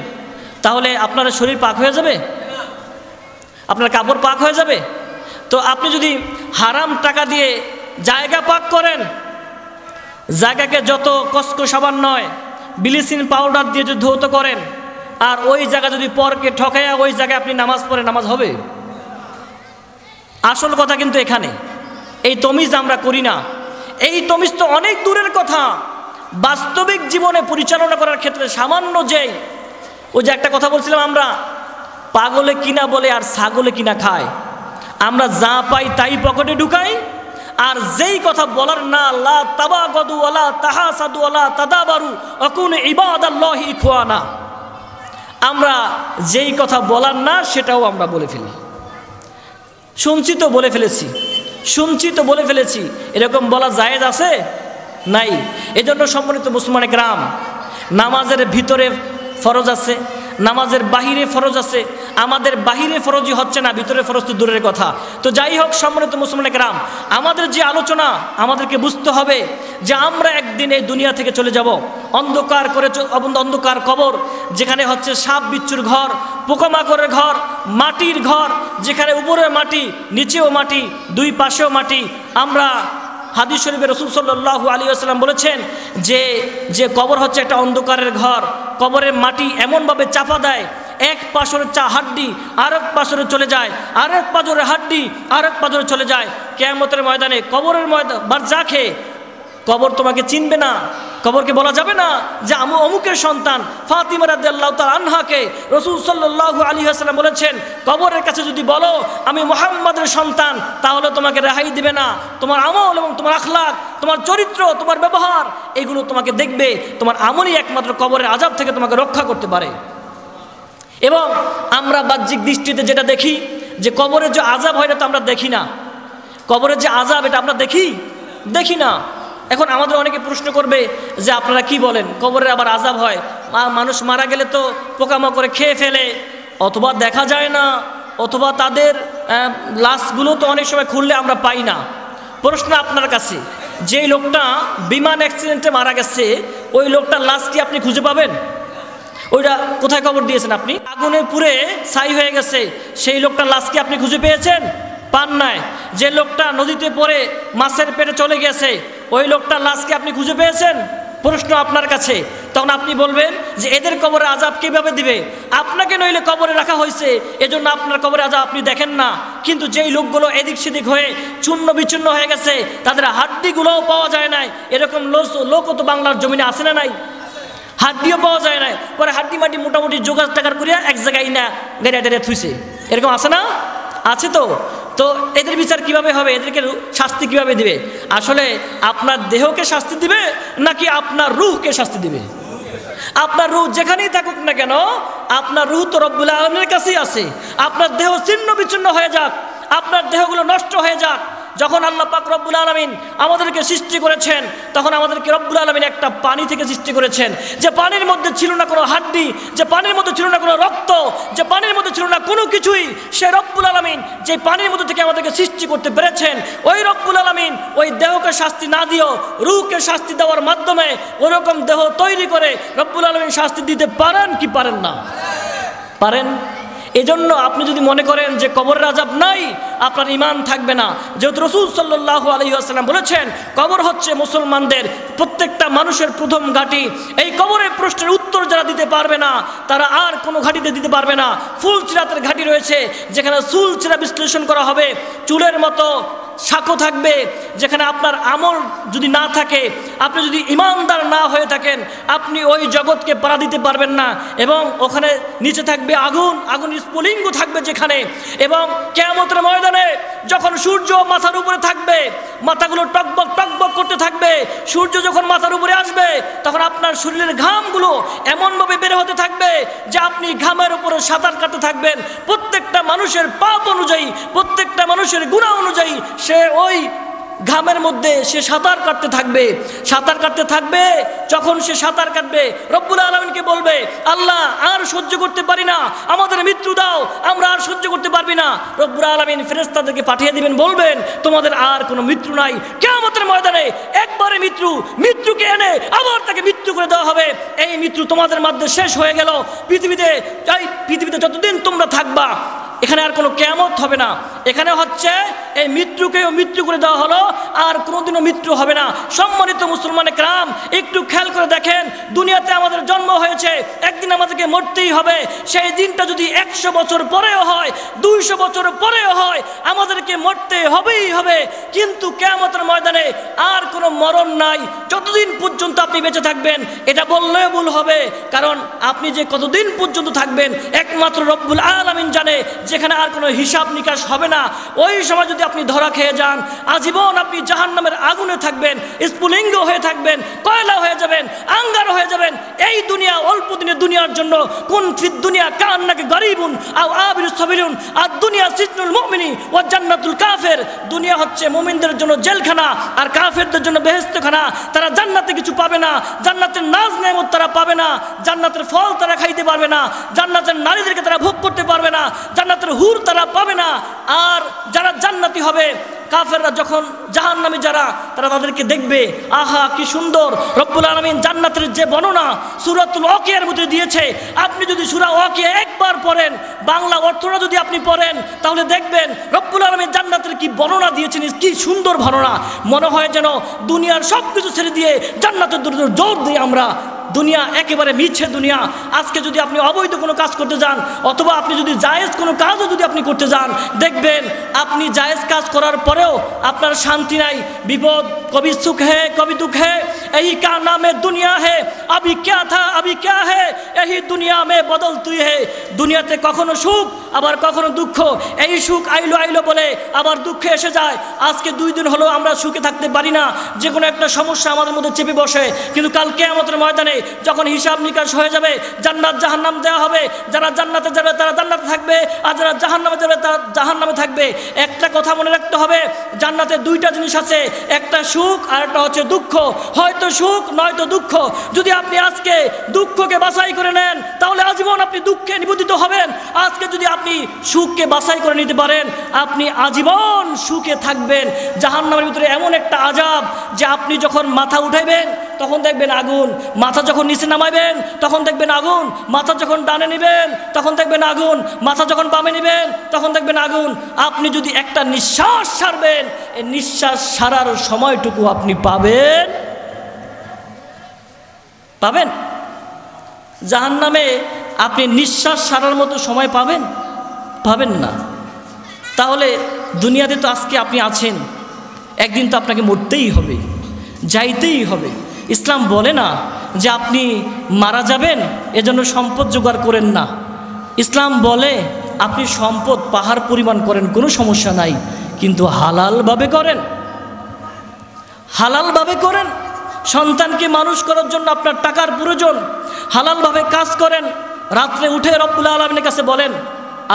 তাহলে আপনার শরীর পাক হয়ে যাবে? আপনার কাপড় পাক হয়ে যাবে? তো আপনি যদি হারাম টাকা দিয়ে জায়গা পাক করেন, জায়গাকে যত কসকো সাবান নয় ব্লিচিং পাউডার দিয়ে যদি ধৌত করেন, আর ওই জায়গা যদি পরকে ঠকাইয়া ওই জায়গায় আপনি নামাজ পড়েন, নামাজ হবে? আসল কথা কিন্তু এখানে, এই তমিজ আমরা করি না। এই তমিজ তো অনেক দূরের কথা। বাস্তবিক জীবনে পরিচালনা করার ক্ষেত্রে সামান্য যেই, ওই যে একটা কথা বলছিলাম, আমরা পাগলে কিনা বলে আর ছাগলে কিনা খায়। আমরা যা পাই তাই পকেটে ঢুকাই, আর যেই কথা বলার না, লা তাবাগাদু ওয়ালা তাহাসাদু ওয়ালা তাদাবারু ওয়াকুনু ইবাদাল্লাহি ইখওয়ানা, আমরা যেই কথা বলার না সেটাও আমরা বলে ফেলি। শুনছি তো বলে ফেলেছি, শুনছি তো বলে ফেলেছি, এরকম বলা জায়েজ আছে? নাই। এজন্য সম্মানিত মুসলমান গ্রাম, নামাজের ভিতরে ফরজ আছে, নামাজের বাহিরে ফরজ আছে। আমাদের বাহিরে ফরজই হচ্ছে না, ভিতরে ফরজ তো দূরের কথা। তো যাই হোক সম্মানিত মুসলমান গ্রাম, আমাদের যে আলোচনা, আমাদেরকে বুঝতে হবে যে আমরা একদিন এই দুনিয়া থেকে চলে যাব। অন্ধকার করে অন্ধকার কবর, যেখানে হচ্ছে সাপ বিচ্ছুর ঘর, পোকামাকড়ের ঘর, মাটির ঘর, যেখানে উপরে মাটি নিচেও মাটি, দুই পাশেও মাটি। আমরা হাদিস শরীফে রাসূল সাল্লাল্লাহু আলাইহি ওয়াসাল্লাম বলেছেন যে কবর হচ্ছে একটা অন্ধকারের ঘর। কবরের মাটি এমনভাবে চাপা দেয়, এক পাশরের হাড্ডি আরেক পাশরে চলে যায়, আরেক পাঁজরের হাড্ডি আরেক পাঁজরে চলে যায়। কিয়ামতের ময়দানে কবরের বারজাখে কবর তোমাকে চিনবে না। কবরকে বলা যাবে না যে আমি অমুকের সন্তান। ফাতিমা রাদিয়াল্লাহু তাআলা আনহাকে রাসূল সাল্লাল্লাহু আলাইহি ওয়াসাল্লাম বলেছেন, কবরের কাছে যদি বলো আমি মুহাম্মাদের সন্তান, তাহলে তোমাকে রেহাই দিবে না। তোমার আমল এবং তোমার আখলাক, তোমার চরিত্র, তোমার ব্যবহার, এগুলো তোমাকে দেখবে। তোমার আমলই একমাত্র কবরের আযাব থেকে তোমাকে রক্ষা করতে পারে। এবং আমরা বাহ্যিক দৃষ্টিতে যেটা দেখি যে কবরের যে আযাব হয়, এটা তো আমরা দেখি না। কবরের যে আযাব, এটা আমরা দেখি না। এখন আমাদের অনেকে প্রশ্ন করবে যে আপনারা কি বলেন, কবরের আবার আযাব হয়? মানুষ মারা গেলে তো পোকামাকড়ে খেয়ে ফেলে, অথবা দেখা যায় না, অথবা তাদের লাশগুলো তো অনেক সময় খুললে আমরা পাই না। প্রশ্ন আপনার কাছে, যেই লোকটা বিমান অ্যাক্সিডেন্টে মারা গেছে, ওই লোকটার লাশ কি আপনি খুঁজে পাবেন? ওইটা কোথায় কবর দিয়েছেন আপনি? আগুনে পুড়ে ছাই হয়ে গেছে, সেই লোকটার লাশ কি আপনি খুঁজে পেয়েছেন? পান নাই, যে লোকটা নদীতে পড়ে মাছের পেটে চলে গেছে ওই লোকটার লাশকে আপনি খুঁজে পেয়েছেন? প্রশ্ন আপনার কাছে। তখন আপনি বলবেন যে এদের কবরে আযাব কিভাবে দিবে? আপনাকে নইলে কবরে রাখা হয়েছে, এজন্য আপনার কবরে আযাব আপনি দেখেন না। কিন্তু যেই লোকগুলো এদিক সেদিক হয়ে চূর্ণ বিচূর্ণ হয়ে গেছে, তাদের হাড্ডিগুলোও পাওয়া যায় নাই, এরকম লোকও তো বাংলার জমিনে আসে না নাই? হাড্ডিও পাওয়া যায় না, পরে হাড্ডি মাটি মোটামুটি জোগাড় টাকার করিয়া এক জায়গায় না গেড়ে থুইছে, এরকম আছে না? আছে তো। তো এদের বিচার কিভাবে হবে? এদেরকে শাস্তি কিভাবে দিবে? আসলে আপনার দেহকে শাস্তি দিবে নাকি আপনার রূহকে শাস্তি দিবে? আপনার রূহ যেখানেই থাকুক না কেন, আপনার রূহ তো রব্বুল আলামিনের কাছেই আছে। আপনার দেহ ছিন্ন বিচ্ছিন্ন হয়ে যাক, আপনার দেহগুলো নষ্ট হয়ে যাক, যখন আল্লাহ পাক রব্বুল আলামিন আমাদেরকে সৃষ্টি করেছেন তখন আমাদেরকে রব্বুল আলামিন একটা পানি থেকে সৃষ্টি করেছেন, যে পানির মধ্যে ছিল না কোনো হাড্ডি, যে পানির মধ্যে ছিল না কোনো রক্ত, যে পানির মধ্যে ছিল না কোনো কিছুই। সে রব্বুল আলামিন যে পানির মধ্যে থেকে আমাদেরকে সৃষ্টি করতে পেরেছেন, ওই রব্বুল আলামিন ওই দেহকে শাস্তি না দিও রূহকে শাস্তি দেওয়ার মাধ্যমে ওরকম দেহ তৈরি করে রব্বুল আলামিন শাস্তি দিতে পারেন কি পারেন না? পারেন। এজন্য আপনি যদি মনে করেন যে কবরের আযাব নাই, আপনার ঈমান থাকবে না। যেহেতু রাসূল সাল্লাল্লাহু আলাইহি ওয়াসাল্লাম বলেছেন কবর হচ্ছে মুসলমানদের প্রত্যেকটা মানুষের প্রথম ঘাঁটি। এই কবরের প্রশ্নের উত্তর যারা দিতে পারবে না তারা আর কোনো ঘাঁটিতে দিতে পারবে না। ফুলচিরাতের ঘাঁটি রয়েছে যেখানে চুল চিরা বিশ্লেষণ করা হবে, চুলের মতো সাক্ষ্য থাকবে, যেখানে আপনার আমল যদি না থাকে, আপনি যদি ইমানদার না হয়ে থাকেন, আপনি ওই জগৎকে পাড়া দিতে পারবেন না। এবং ওখানে নিচে থাকবে আগুন, আগুন স্ফুলিঙ্গ থাকবে যেখানে। এবং কিয়ামতের ময়দানে যখন সূর্য মাথার উপরে থাকবে, মাথাগুলো টকবক টকবক করতে থাকবে, সূর্য যখন মাথার উপরে আসবে তখন আপনার শরীরের ঘামগুলো এমনভাবে বের হতে থাকবে যে আপনি ঘামের উপরে সাঁতার কাটতে থাকবেন। প্রত্যেকটা মানুষের পাপ অনুযায়ী, প্রত্যেকটা মানুষের গুনাহ অনুযায়ী সে ওই ঘামের মধ্যে সে সাঁতার কাটতে থাকবে, সাঁতার কাটতে থাকবে। যখন সে সাঁতার কাটবে রব্বুল আলামিনকে বলবে, আল্লাহ আর সহ্য করতে পারি না, আমাদের মৃত্যু দাও, আমরা আর সহ্য করতে পারবি না। রব্বুল আলামিন ফেরেশতাদেরকে পাঠিয়ে দিবেন, বলবেন তোমাদের আর কোনো মৃত্যু নাই। কিয়ামতের ময়দানে একবারে মৃত্যুকে এনে আবার তাকে মৃত্যু করে দেওয়া হবে। এই মৃত্যু তোমাদের মধ্যে শেষ হয়ে গেল। পৃথিবীতে যতদিন তোমরা থাকবা এখানে আর কোনো কিয়ামত হবে না। এখানে হচ্ছে এই মৃত্যুকেও মৃত্যু করে দেওয়া হলো, আর কোনোদিনও মৃত্যু হবে না। সম্মানিত মুসলমান کرام, একটু খেয়াল করে দেখেন, দুনিয়াতে আমাদের জন্ম হয়েছে, একদিন আমাদেরকে মরতেই হবে। সেই দিনটা যদি 100 বছর পরেও হয়, 200 বছর পরেও হয়, আমাদেরকে মরতে হবেই হবে। কিন্তু কিয়ামতের ময়দানে আর কোনো মরণ নাই। যতদিন পর্যন্ত আপনি বেঁচে থাকবেন এটা বললেও ভুল হবে, কারণ আপনি যে কতদিন পর্যন্ত থাকবেন একমাত্র রব্বুল আলামিন জানে, যেখানে আর কোনো হিসাব নিকাশ হবে না। ওই সময় যদি আপনি ধরা খেয়ে যান, আজীবন আপনি জাহান্নামের আগুনে থাকবেন, স্ফুলিঙ্গ হয়ে থাকবেন, কয়লা হয়ে যাবেন, আঙ্গার হয়ে যাবেন। এই দুনিয়া অল্প দিনের দুনিয়ার জন্য, কোন ফিদ দুনিয়া কান্নাকে গরিবুন আও আবিরু সাবিলুন, আর দুনিয়া সিজনুল মুমিনি ওয়া জান্নাতুল কাফের। দুনিয়া হচ্ছে মুমিনদের জন্য জেলখানা আর কাফেরদের জন্য বেহেশতখানা। তারা জান্নাতে কিছু পাবে না, জান্নাতের নাজ নেয়ামত তারা পাবে না, জান্নাতের ফল তারা খাইতে পারবে না, জান্নাতের নারীদেরকে তারা ভোগ করতে পারবে না, জান্নাতের হুর তারা পাবে না। আর যারা জান্নাতি হবে, কাফেররা যখন জাহান্নামী যারা, তারা তাদেরকে দেখবে, আহা কি সুন্দর। রব্বুল আলামিন জান্নাতের যে বর্ণনা সূরাতুল ওয়াকিয়ার মধ্যে দিয়েছে, আপনি যদি সূরা ওয়াকিয়া একবার পড়েন, বাংলা অর্থটা যদি আপনি পড়েন, তাহলে দেখবেন রব্বুল আলামিন জান্নাতের কি বর্ণনা দিয়েছেন, কি সুন্দর বর্ণনা। মনে হয় যেন দুনিয়ার সব কিছু ছেড়ে দিয়ে জান্নাতের দূরে জোর দিই আমরা। দুনিয়া একেবারে মিছে দুনিয়া। আজকে যদি আপনি অবৈধ কোনো কাজ করতে যান, অথবা আপনি যদি জায়েজ কোনো কাজও যদি আপনি করতে যান, দেখবেন আপনি জায়েজ কাজ করার পরেও আপনার শান্তি নাই, বিপদ, কবি সুখ হে কবি দুঃখ হে, এই কা নামে দুনিয়া হে, আবি ক্যা থা আবি ক্যা হে, এই দুনিয়া মে বদল তুই হে। দুনিয়াতে কখনো সুখ আবার কখনো দুঃখ, এই সুখ আইলো বলে আবার দুঃখে এসে যায়। আজকে 2 দিন হলো আমরা সুখে থাকতে পারি না, যে কোনো একটা সমস্যা আমাদের মধ্যে চেপে বসে। কিন্তু কাল কিয়ামতের ময়দানে যখন হিসাব নিকাশ হয়ে যাবে, জান্নাত জাহান্নাম দেওয়া হবে, যারা জান্নাতে যাবে তারা জান্নাতে থাকবে, আর যারা জাহান্নামে যাবে তারা জাহান্নামে থাকবে। একটা কথা মনে রাখতে হবে, জান্নাতে 2টা জিনিস আছে, একটা সুখ আর একটা হচ্ছে দুঃখ। হয়তো হয়তো সুখ নয়তো দুঃখ। যদি আপনি আজকে দুঃখকে বাছাই করে নেন তাহলে আজীবন আপনি দুঃখে নিবেদিত হবেন। আজকে যদি আপনি সুখকে বাছাই করে নিতে পারেন আপনি আজীবন সুখে থাকবেন। জাহান্নামের ভিতরে এমন একটা আযাব যে আপনি যখন মাথা উঠাইবেন তখন দেখবেন আগুন, মাথা যখন নিচে নামাইবেন তখন দেখবেন আগুন, মাথা যখন ডানে নেবেন তখন দেখবেন আগুন, মাথা যখন বামে নেবেন তখন দেখবেন আগুন। আপনি যদি একটা নিঃশ্বাস ছাড়বেন এই নিঃশ্বাস ছাড়ার সময়টুকু আপনি পাবেন পাবেন জাহান্নামে আপনি নিঃশ্বাস ছাড়ার মতো সময় পাবেন পাবেন না। তাহলে দুনিয়াতে তো আজকে আপনি আছেন, একদিন তো আপনাকে মরতেই হবে, যাইতেই হবে। ইসলাম বলে না যে আপনি মারা যাবেন এজন্য সম্পদ জোগাড় করেন না। ইসলাম বলে আপনি সম্পদ পাহাড় পরিমাণ করেন, কোনো সমস্যা নাই, কিন্তু হালালভাবে করেন, হালালভাবে করেন। সন্তানকে মানুষ করার জন্য আপনার টাকার প্রয়োজন, হালালভাবে কাজ করেন। রাত্রে উঠে রব্বুল আলামিনের কাছে বলেন,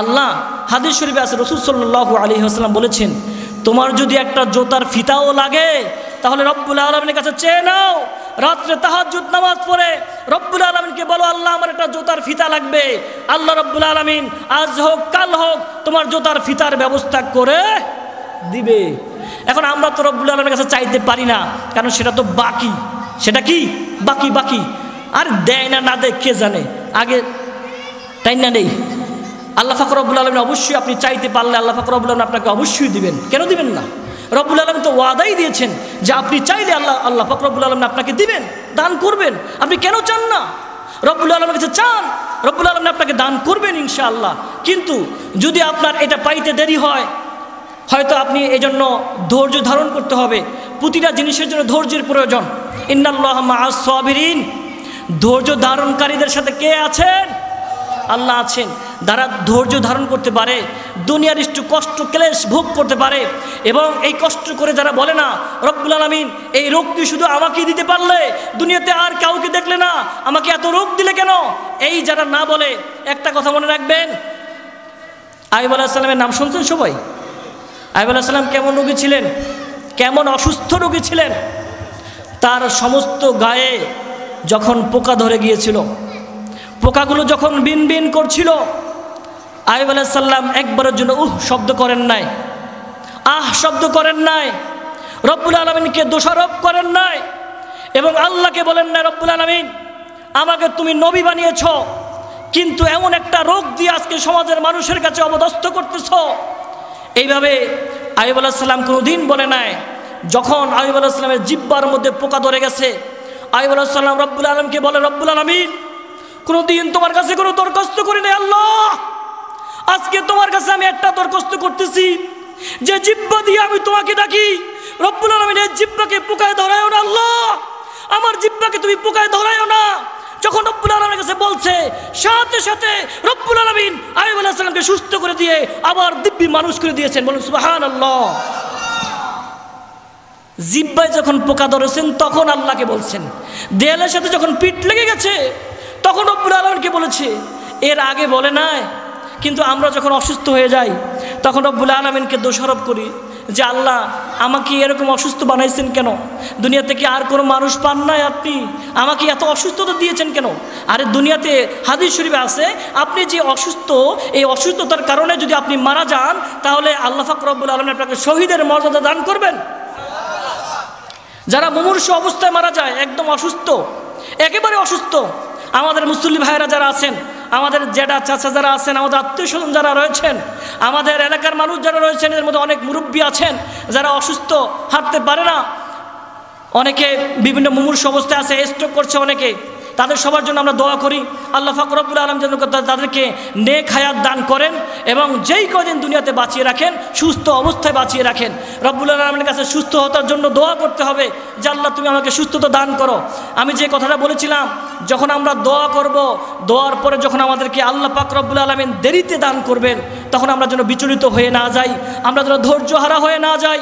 আল্লাহ, হাদিস শরীফে আছে রাসূল সাল্লাল্লাহু আলাইহি ওয়াসাল্লাম বলেছেন, তোমার যদি একটা জুতার ফিতাও লাগে তাহলে রব্বুল আলামিনের কাছে চেয়ে নাও। রাত্রে তাহাজ্জুদ নামাজ পড়ে রব্বুল আলামিনকে বলো, আল্লাহ আমার একটা জুতার ফিতা লাগবে। আল্লাহ রব্বুল আলামিন আজ হোক কাল হোক তোমার জুতার ফিতার ব্যবস্থা করে দিবে। এখন আমরা তো রব্বুল আলামিনের কাছে চাইতে পারি না, কারণ সেটা তো বাকি। সেটা কি বাকি? বাকি আর দেয় না না দেয় কে জানে, আগে তাই না নেই। আল্লাহ পাক রব্বুল আলামিন অবশ্যই আপনি চাইতে পারলে আল্লাহ পাক রব্বুল আলামিন আপনাকে অবশ্যই দিবেন। কেন দিবেন না? রব্বুল আলামিন তো ওয়াদাই দিয়েছেন যে আপনি চাইলে আল্লাহ পাক রব্বুল আলামিন আপনাকে দিবেন, দান করবেন। আপনি কেন চান না? রব্বুল আলামিনের কাছে চান, রব্বুল আলামিন আপনাকে দান করবেন ইনশাআল্লাহ। কিন্তু যদি আপনার এটা পাইতে দেরি হয়, হয়তো আপনি এই জন্য ধৈর্য ধারণ করতে হবে। প্রতিটা জিনিসের জন্য ধৈর্যের প্রয়োজন। ইন্নাল্লাহা মাআস সাবিরিন, ধৈর্য ধারণকারীদের সাথে কে আছেন? আল্লাহ আছেন। যারা ধৈর্য ধারণ করতে পারে, দুনিয়ার একটু কষ্ট ক্লেশ ভোগ করতে পারে, এবং এই কষ্ট করে যারা বলে না রব্বুল আলামিন এই রোগটি শুধু আমাকেই দিতে পারলে, দুনিয়াতে আর কাউকে দেখলে না, আমাকে এত রোগ দিলে কেন, এই যারা না বলে, একটা কথা মনে রাখবেন, আইয়ুব আলাইহিস সালামের নাম শুনছেন সবাই? আইয়ুব আলাইহিস সালাম কেমন রোগী ছিলেন, কেমন অসুস্থ রোগী ছিলেন। তার সমস্ত গায়ে যখন পোকা ধরে গিয়েছিল, পোকাগুলো যখন বিন বিন করছিল, আইয়ুব আলাইহিস সালাম একবারের জন্য শব্দ করেন নাই, শব্দ করেন নাই, রব্বুল আলামিনকে দোষারোপ করেন নাই, এবং আল্লাহকে বলেন না রব্বুল আলামিন আমাকে তুমি নবী বানিয়েছ, কিন্তু এমন একটা রোগ দিয়ে আজকে সমাজের মানুষের কাছে অবদস্থ করতেছ। এইভাবে আইয়ুব আলাইহিস সালাম কোনোদিন বলে নাই। যখন আইয়ুব আলাইহিস সালামের জিহ্বার মধ্যে পোকা ধরে গেছে, আইয়ুব আলাইহিস সালাম রব্বুল আলামিনকে বলে, রব্বুল আলামিন কোনোদিন তোমার কাছে কোনো দরখাস্ত করি নাই আল্লাহ, আজকে তোমার কাছে আমি একটা দরখাস্ত করতেছি, যে জিহ্বা দিয়ে আমি তোমাকে ডাকি, রব্বুল আলামিন এই জিহ্বাকে পোকায় ধরায়ও না আল্লাহ, আমার জিহ্বাকে তুমি পোকায় ধরায়ও না। যখন রব্বুল আলামিনের কাছে বলছে, সাথে সাথে রব্বুল আলামিন আইয়ুব আলাইহিস সালামকে সুস্থ করে দিয়ে আবার দিব্যি মানুষ করে দিয়েছেন। বলুন সুবহানাল্লাহ। জিহ্বায় যখন পোকা ধরেছেন তখন আল্লাহকে বলছেন, দেয়ালের সাথে যখন পিঠ লেগে গেছে তখন রব্বুল আলামিনকে বলেছে, এর আগে বলে নাই। কিন্তু আমরা যখন অসুস্থ হয়ে যাই তখন রব্বুল আলামিনকে দোষারোপ করি যে আল্লাহ আমাকে এরকম অসুস্থ বানাইছেন কেন, দুনিয়াতে কি আর কোনো মানুষ পান নাই, আপনি আমাকে এত অসুস্থতা দিয়েছেন কেন? আরে দুনিয়াতে হাদিস শরীফে আছে আপনি যে অসুস্থ, এই অসুস্থতার কারণে যদি আপনি মারা যান তাহলে আল্লাহ পাক রব্বুল আলামিন আপনাকে শহীদের মর্যাদা দান করবেন। যারা মুমূর্ষু অবস্থায় মারা যায়, একদম অসুস্থ, একেবারে অসুস্থ, আমাদের মুসল্লি ভাইয়েরা যারা আছেন, আমাদের জেঠা চাচা যারা আছেন, আমাদের আত্মীয় স্বজন যারা রয়েছেন, আমাদের এলাকার মানুষ যারা রয়েছেন, এর মধ্যে অনেক মুরব্বী আছেন যারা অসুস্থ, হাঁটতে পারে না, অনেকে বিভিন্ন মুমূর্ষু অবস্থায় আছে, স্ট্রোক করছে অনেকে, তাদের সবার জন্য আমরা দোয়া করি আল্লাহ পাক রব্বুল আলামিন যেন তাদেরকে নেক হায়াত দান করেন এবং যেই কদিন দুনিয়াতে বাঁচিয়ে রাখেন সুস্থ অবস্থায় বাঁচিয়ে রাখেন। রব্বুল আলামিনের কাছে সুস্থ হওয়ার জন্য দোয়া করতে হবে যে আল্লাহ তুমি আমাকে সুস্থতা দান করো। আমি যে কথাটা বলেছিলাম, যখন আমরা দোয়া করব, দোয়ার পরে যখন আমাদেরকে আল্লাহ পাক রব্বুল আলামিন দেরিতে দান করবেন, তখন আমরা যেন বিচলিত হয়ে না যাই, আমরা যেন ধৈর্যহারা হয়ে না যাই।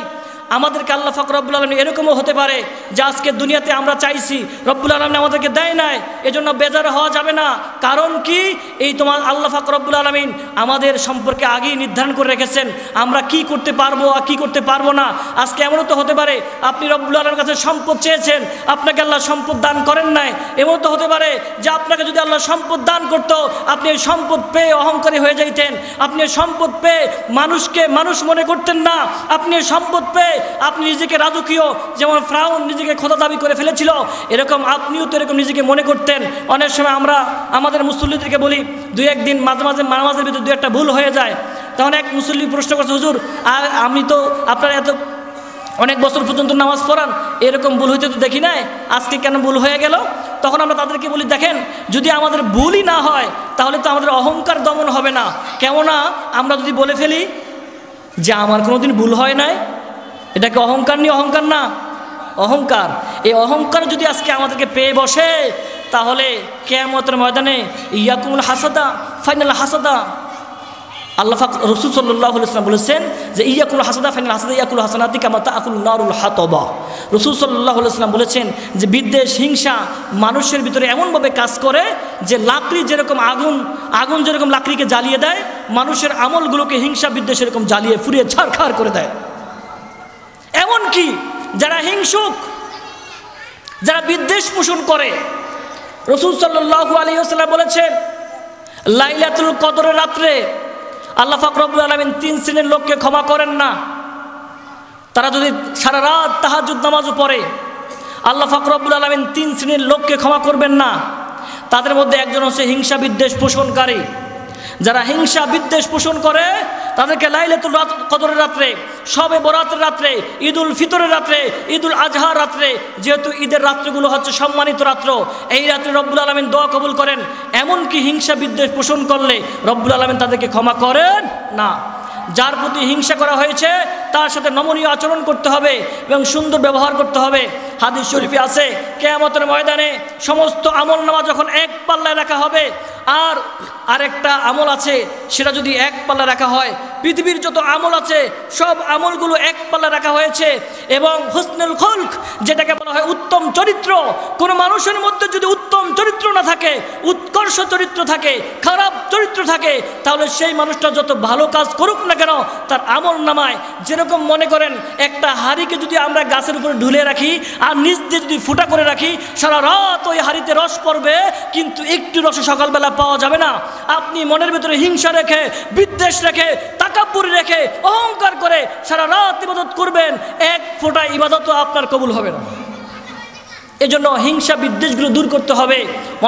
আমাদেরকে আল্লাহ পাক রব্বুল আলামিন এরকমও হতে পারে যে আজকে দুনিয়াতে আমরা চাইছি, রব্বুল আলামিন আমাদেরকে দেয় নাই, এজন্য বেজার হওয়া যাবে না। কারণ কি, এই তোমার আল্লাহ পাক রব্বুল আলামিন আমাদের সম্পর্কে আগেই নির্ধারণ করে রেখেছেন আমরা কি করতে পারবো আর কি করতে পারবো না। আজকে এমনও তো হতে পারে আপনি রব্বুল আলামিনের কাছে সম্পদ চেয়েছেন, আপনাকে আল্লাহ সম্পদ দান করেন নাই। এমন তো হতে পারে যে আপনাকে যদি আল্লাহ সম্পদ দান করতো, আপনি এই সম্পদ পেয়ে অহংকারী হয়ে যাইতেন, আপনি এই সম্পদ পেয়ে মানুষকে মানুষ মনে করতেন না, আপনি এই সম্পদ পেয়ে আপনি নিজেকে রাজকীয়, যেমন ফ্রাউন নিজেকে খোদা দাবি করে ফেলেছিল, এরকম আপনিও তো এরকম নিজেকে মনে করতেন। অনেক সময় আমরা আমাদের মুসল্লিদেরকে বলি, দুই একদিন মাঝে মাঝে নামাজের ভিতরে দু একটা ভুল হয়ে যায়, তখন এক মুসল্লি প্রশ্ন করছে, হুজুর আর আমি তো আপনার এত অনেক বছর পর্যন্ত নামাজ পড়ান, এরকম ভুল হইতে তো দেখি নাই, আজকে কেন ভুল হয়ে গেল? তখন আমরা তাদেরকে বলি, দেখেন যদি আমাদের ভুলই না হয় তাহলে তো আমাদের অহংকার দমন হবে না। কেননা আমরা যদি বলে ফেলি যে আমার কোনোদিন ভুল হয় নাই, এটাকে অহংকার নিয়ে অহংকার না, অহংকার। এই অহংকার যদি আজকে আমাদেরকে পেয়ে বসে, তাহলে কিয়ামতের ময়দানে ইয়াকুমুল হাসাদা ফাইনাল হাসাদা, আল্লাহ পাক রাসূল সাল্লাল্লাহু আলাইহি ওয়াসাল্লাম বলেছেন যে ইয়াকুল হাসাদা ফাইনাল হাসাদা ইয়াকুল হাসানাতি কামা তাকুল নারুল হাতাবা। রাসূল সাল্লাল্লাহু আলাইহি ওয়াসাল্লাম বলেছেন যে বিদ্বেষ, হিংসা মানুষের ভিতরে এমনভাবে কাজ করে যে লাকড়ি যেরকম আগুন যেরকম লাকড়িকে জ্বালিয়ে দেয়, মানুষের আমলগুলোকে হিংসা বিদ্বেষ এরকম জ্বালিয়ে ফুরিয়ে ছারখার করে দেয়। এমনকি যারা হিংসুক, যারা বিদ্বেষ পোষণ করে, রাসূল সাল্লাল্লাহু আলাইহি ওয়াসাল্লাম বলেছেন লাইলাতুল কদরের রাত্রে আল্লাহ পাক রব্বুল আলামিন 3 শ্রেণীর লোককে ক্ষমা করেন না। তারা যদি সারা রাত তাহাজ্জুদ নামাজও পড়ে, আল্লাহ পাক রব্বুল আলামিন 3 শ্রেণীর লোককে ক্ষমা করবেন না। তাদের মধ্যে একজন হচ্ছে হিংসা বিদ্বেষ পোষণকারী। যারা হিংসা বিদ্বেষ পোষণ করে তাদেরকে লাইলাতুল কদরের রাত্রে, শবে বরাতের রাত্রে, ঈদুল ফিতরের রাত্রে, ঈদুল আজহার রাত্রে, যেহেতু ঈদের রাত্রিগুলো হচ্ছে সম্মানিত রাত্র, এই রাত্রে রব্বুল আলামিন দোয়া কবুল করেন। এমনকি হিংসা বিদ্বেষ পোষণ করলে রব্বুল আলামিন তাদেরকে ক্ষমা করেন না। যার প্রতি হিংসা করা হয়েছে তার সাথে নমনীয় আচরণ করতে হবে এবং সুন্দর ব্যবহার করতে হবে। হাদিস শরীফে আছে কিয়ামতের ময়দানে সমস্ত আমল নামা যখন এক পাল্লায় রাখা হবে, আর আরেকটা আমল আছে সেটা যদি এক পাল্লা রাখা হয়, পৃথিবীর যত আমল আছে সব আমলগুলো এক পাল্লা রাখা হয়েছে। এবং হুসনুল খুলক, যেটাকে বলা হয় উত্তম চরিত্র, কোনো মানুষের মধ্যে যদি উত্তম চরিত্র না থাকে, উৎকর্ষ চরিত্র থাকে, খারাপ চরিত্র থাকে, তাহলে সেই মানুষটা যত ভালো কাজ করুক না কেন তার আমল নামায়, যেরকম মনে করেন একটা হাঁড়িকে যদি আমরা গাছের উপরে ঢুলে রাখি আর নিচ দিয়ে যদি ফুটা করে রাখি, সারা রাত ওই হাঁড়িতে রস পড়বে, কিন্তু একটু রস সকালবেলা পাওয়া যাবে না। আপনি মনের ভিতরে হিংসা রেখে, বিদ্বেষ রেখে, তাকাব্বুরি রেখে, অহংকার করে সারা রাত ইবাদত করবেন, এক ফোঁটা ইবাদতও আপনার কবুল হবে না। এজন্য হিংসা বিদ্বেষগুলো দূর করতে হবে,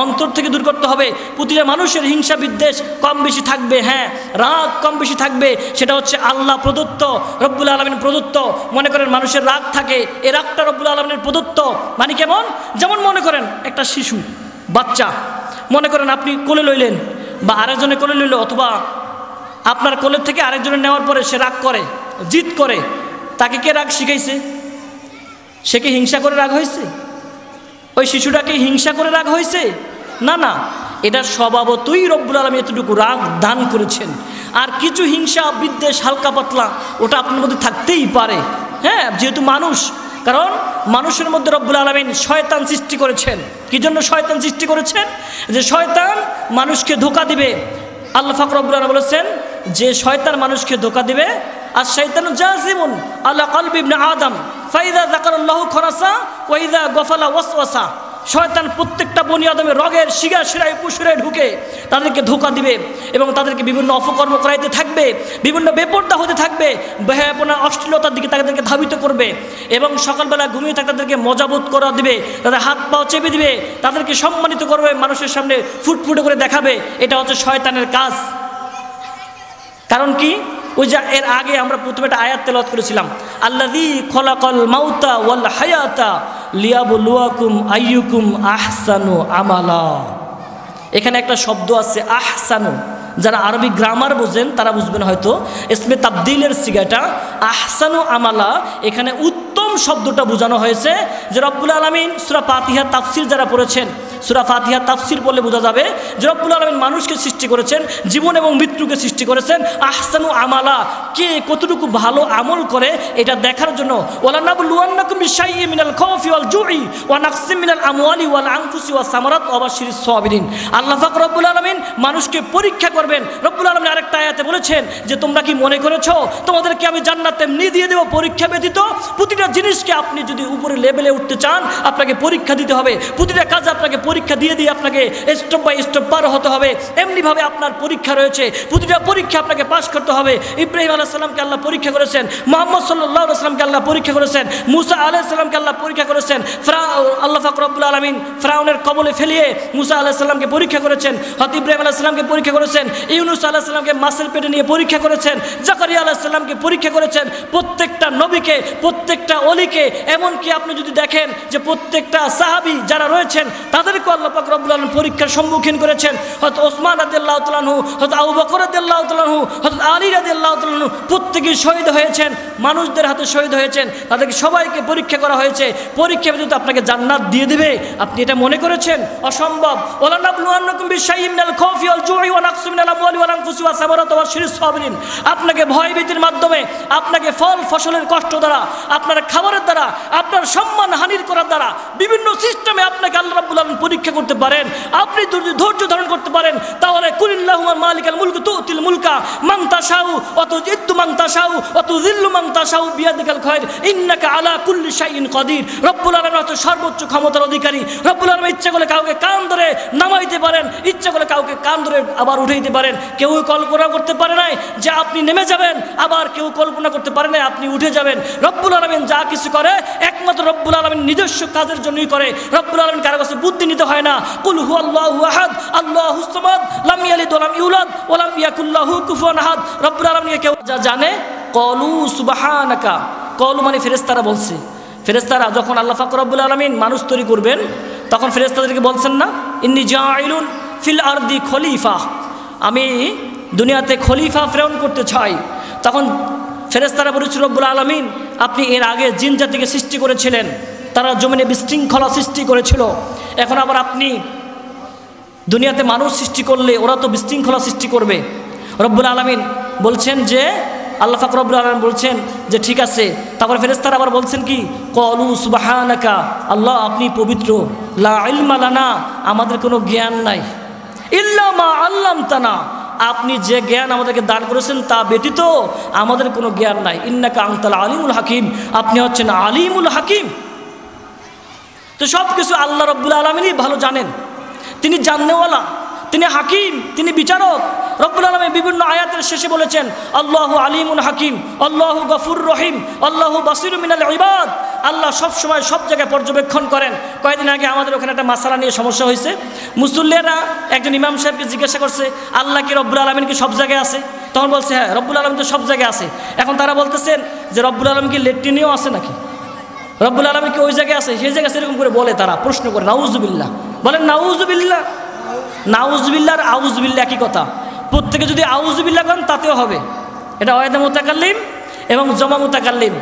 অন্তর থেকে দূর করতে হবে। প্রতিটা মানুষের হিংসা বিদ্বেষ কম বেশি থাকবে, হ্যাঁ রাগ কম বেশি থাকবে, সেটা হচ্ছে আল্লাহ প্রদত্ত, রব্বুল আলামিন প্রদত্ত। মনে করেন মানুষের রাগ থাকে, এই রাগটা রব্বুল আলামিনের প্রদত্ত। মানে কেমন? যেমন মনে করেন একটা শিশু বাচ্চা, মনে করেন আপনি কোলে লইলেন বা আরেকজনে কোলে লইল, অথবা আপনার কোলের থেকে আরেকজনে নেওয়ার পরে সে রাগ করে, জিদ করে, তাকে কে রাগ শিখাইছে? সে কি হিংসা করে রাগ হয়েছে? ওই শিশুটাকে হিংসা করে রাগ হয়েছে? না না, এটা স্বভাবতই রব্বুল আলামিন এতটুকু রাগ দান করেছেন। আর কিছু হিংসা বিদ্বেষ হালকা পাতলা ওটা আপনার মধ্যে থাকতেই পারে, হ্যাঁ, যেহেতু মানুষ। কারণ মানুষের মধ্যে রব্বুল আলামিন শয়তান সৃষ্টি করেছেন। কি জন্য শয়তান সৃষ্টি করেছেন? যে শয়তান মানুষকে ধোঁকা দিবে। আল্লাহ পাক রব্বুল আলামিন বলেছেন যে শয়তান মানুষকে ধোঁকা দিবে, আর শয়তানু জাযিমুন আলা কলবি ইবনে আদম ফাইদা যাকারাল্লাহু খরাসা ওয়া ইযা গফালা ওয়াসওয়াসা। শয়তান প্রত্যেকটা বনি আদমের রগের শিরা শিরায় পুশুরে ঢুকে তাদেরকে ধোঁকা দিবে এবং তাদেরকে বিভিন্ন অপকর্ম করাইতে থাকবে, বিভিন্ন বেপরদা হতে থাকবে, বেহায়াপনা অশ্লীলতার দিকে তাদেরকে ধাবিত করবে এবং সকালবেলা ঘুমিয়ে থাকতে তাদেরকে মজাবোধ করা দিবে, তাদের হাত পাও চেপে দিবে, তাদেরকে সম্মানিত করবে, মানুষের সামনে ফুটফুটে করে দেখাবে। এটা হচ্ছে শয়তানের কাজ। কারণ কি? ওই যে এর আগে আমরা প্রথমে একটা আয়াত তেলাওয়াত করেছিলাম, আল্লাযী খলাকাল মাউতা ওয়াল হায়াতা লিয়াবলুয়াকুম আইয়ুকুম আহসানু আমালা। এখানে একটা শব্দ আছে আহসানু, যারা আরবি গ্রামার বোঝেন তারা বুঝবেন হয়তো। ইসমে তাবদিলের সিগাটা আহসানু আমালা, এখানে উত্তম প্রথম শব্দটা বোঝানো হয়েছে যে রব্বুল আলামিন সূরা ফাতিহা তাফসির যারা পড়েছেন, সূরা ফাতিহা তাফসির পড়লে বোঝা যাবে যে রব্বুল আলামিন মানুষকে সৃষ্টি করেছেন, জীবন এবং মৃত্যুকে সৃষ্টি করেছেন আহসানু আমালা, কে কতটুকু ভালো আমল করে এটা দেখার জন্য। ওয়ালা নাবলুওয়ান্নাকুম বিশাইইন মিনাল খাউফি ওয়াল জুই ওয়া নাকসিম মিনাল আমওয়ালি ওয়াল আনফুসি ওয়াস সামারাত ওয়া বাশশিরিস সাবিরিন। আল্লাহ পাক রব্বুল আলামিন মানুষকে পরীক্ষা করবেন। রব্বুল আলামিন আরেকটা আয়াতে বলেছেন যে তোমরা কি মনে করেছো তোমাদেরকে আমি জান্নাত এমনি দিয়ে দেব পরীক্ষা ব্যতীত? প্রতিটা জিনিসকে আপনি যদি উপরে লেভেলে উঠতে চান আপনাকে পরীক্ষা দিতে হবে, প্রতিটা কাজ আপনাকে পরীক্ষা দিয়ে দিয়ে আপনাকে স্টেপ বাই স্টেপ পার হতে হবে। এমনিভাবে আপনার পরীক্ষা রয়েছে, প্রতিটা পরীক্ষা আপনাকে পাস করতে হবে। ইব্রাহিম আলাইহিস সালামকে আল্লাহ পরীক্ষা করেছেন, মুহাম্মদ সাল্লাল্লাহু আলাইহি ওয়াসাল্লামকে আল্লাহ পরীক্ষা করেছেন, মুসা আলাইহিস সালামকে আল্লাহ পরীক্ষা করেছেন, আল্লাহ পাক রব্বুল আলামিন ফিরআউনের কবলে ফেলিয়ে মুসা আলাইহিস সালামকে পরীক্ষা করেছেন, হযরত ইব্রাহিম আলাইহিস সালামকে পরীক্ষা করেছেন, ইউনূস আলাইহিস সালামকে মাছের পেটে নিয়ে পরীক্ষা করেছেন, জাকারিয়া আলাইহিস সালামকে পরীক্ষা করেছেন। প্রত্যেকটা নবীকে, প্রত্যেকটা ওলিকে, এমনকি আপনি যদি দেখেন যে প্রত্যেকটা সাহাবী যারা রয়েছেন তাদেরকে আল্লাহ পাক রব্বুল আলামিন পরীক্ষার সম্মুখীন করেছেন। হযরত ওসমান রাদিয়াল্লাহু তাআলা আনহু, হযরত আবু বকর রাদিয়াল্লাহু তাআলা আনহু, হযরত আলী রাদিয়াল্লাহু তাআলা আনহু প্রত্যেকেই শহীদ হয়েছেন, মানুষদের হাতে শহীদ হয়েছেন, তাদেরকে সবাইকে পরীক্ষা করা হয়েছে। পরীক্ষা ব্যতীত আপনাকে জান্নাত দিয়ে দেবে আপনি এটা মনে করেছেন? অসম্ভব। ওয়ালা নাবলুওয়ান্নাকুম বিশাইইন মিনাল খাউফি ওয়াল জুই ওয়া নাকসিম মিনাল আমওয়ালি ওয়াল আনফুসি ওয়াস সামারাতি ওয়া বাশশিরিস সাবিরিন। আপনাকে ভয় ভীতির মাধ্যমে, আপনাকে ফল ফসলের কষ্ট দ্বারা, আপনার খাবারের দ্বারা, আপনার সম্মান হানির করার দ্বারা বিভিন্ন সিস্টেমে আপনাকে আল্লাহ রাব্বুল আলামিন পরীক্ষা করতে পারেন। আপনি যদি ধৈর্য ধারণ করতে পারেন তাহলে কুলিল্লাহুম্মা মালিকাল মুলক তুতিল মুলকা মান তাশাউ ওয়া তুযিদ্দু মান তাশাউ ওয়া তুযিল্লু মান তাশাউ বিয়াদিকাল খায়র ইন্নাকা আলা কুল্লি শাইইন কাদির। রব্বুল আলামিন হচ্ছে সর্বোচ্চ ক্ষমতার অধিকারী। রব্বুল আলামিন ইচ্ছা করলে কাউকে কান ধরে নামাইতে পারেন, ইচ্ছা করলে কাউকে কান ধরে আবার উঠাইতে পারেন। কেউ কল্পনা করতে পারে নাই যে আপনি নেমে যাবেন, আবার কেউ কল্পনা করতে পারে নাই আপনি উঠে যাবেন। রব্বুল আলামিন যা কিছু করে একমাত্র রব্বুল আলামিন নিজস্ব কাজের জন্যই করে। রব্বুল আলামিন কারো কাছে বুদ্ধি নিতে হয় না। কুল হুয়াল্লাহু আহাদ আল্লাহুস সামাদ লাম ইয়ালিদ ওয়া লাম ইউলাদ ওয়া লাম ইয়াকুল লাহু কুফুয়ান আহাদ। রব্বুল আলামিনকে কেউ যা জানে ক্বালু সুবহানাকা, ক্বালু মানে ফেরেশতারা বলছে। ফেরেশতারা যখন আল্লাহ পাক রব্বুল আলামিন মানুষ তৈরি করবেন তখন ফেরেশতাদেরকে বলছেন না ইন্নী জাইলুন ফিল আরদি খলিফা, আমি দুনিয়াতে খলিফা প্রেরণ করতে চাই। তখন ফেরেশতারা বলেছিল রব্বুল আলামিন আপনি এর আগে জিন জাতিকে সৃষ্টি করেছিলেন, তারা জমিনে বিশৃঙ্খলা সৃষ্টি করেছিল, এখন আবার আপনি দুনিয়াতে মানুষ সৃষ্টি করলে ওরা তো বিশৃঙ্খলা সৃষ্টি করবে। রব্বুল আলামিন বলছেন যে আল্লাহ পাক রব্বুল আলামিন বলছেন যে ঠিক আছে। তারপর ফেরেশতারা আবার বলছেন কি ক্বালু সুবহানাকা, আল্লাহ আপনি পবিত্র, লা ইলমা লানা আমাদের কোনো জ্ঞান নাই, ইল্লা মা আল্লামতানা আপনি যে জ্ঞান আমাদেরকে দান করেছেন তা ব্যতীত আমাদের কোনো জ্ঞান নাই। ইন্নাকা আনতাল আলিমুল হাকিম, আপনি হচ্ছেন আলিমুল হাকিম। তো সব কিছু আল্লাহ রব্বুল আলামিনই ভালো জানেন, তিনি জাননেওয়ালা, তিনি হাকিম, তিনি বিচারক। রব্বুল আলামিন বিভিন্ন আয়াতের শেষে বলেছেন আল্লাহু আলিমুল হাকিম, আল্লাহু গফুর রহিম, আল্লাহু বাসিরু মিনাল ইবাদ। আল্লাহ সব সময় সব জায়গায় পর্যবেক্ষণ করেন। কয়েকদিন আগে আমাদের ওখানে একটা মাসালা নিয়ে সমস্যা হয়েছে। মুসল্লিরা একজন ইমাম সাহেবকে জিজ্ঞাসা করছে আল্লাহ কি রব্বুল আলামিন কি সব জায়গায় আছে? তখন বলছে হ্যাঁ রব্বুল আলামিন তো সব জায়গায় আছে। এখন তারা বলতেছেন যে রব্বুল আলামিন কি লেট্রিনেও আছে নাকি? রব্বুল আলামিন কি ওই জায়গায় আছে সেই জায়গায় সেরকম করে বলে, তারা প্রশ্ন করে। নাউজুবিল্লাহ বলেন, নাউজুবিল্লাহ। নাউজুবিল্লাহ আর আউজুবিল্লাহ একই কথা। প্রত্যেকে যদি আউজুবিল্লাহ করেন তাতেও হবে। এটা ওয়াদা মুতাকাল্লিম এবং জমা মুতাকাল্লিম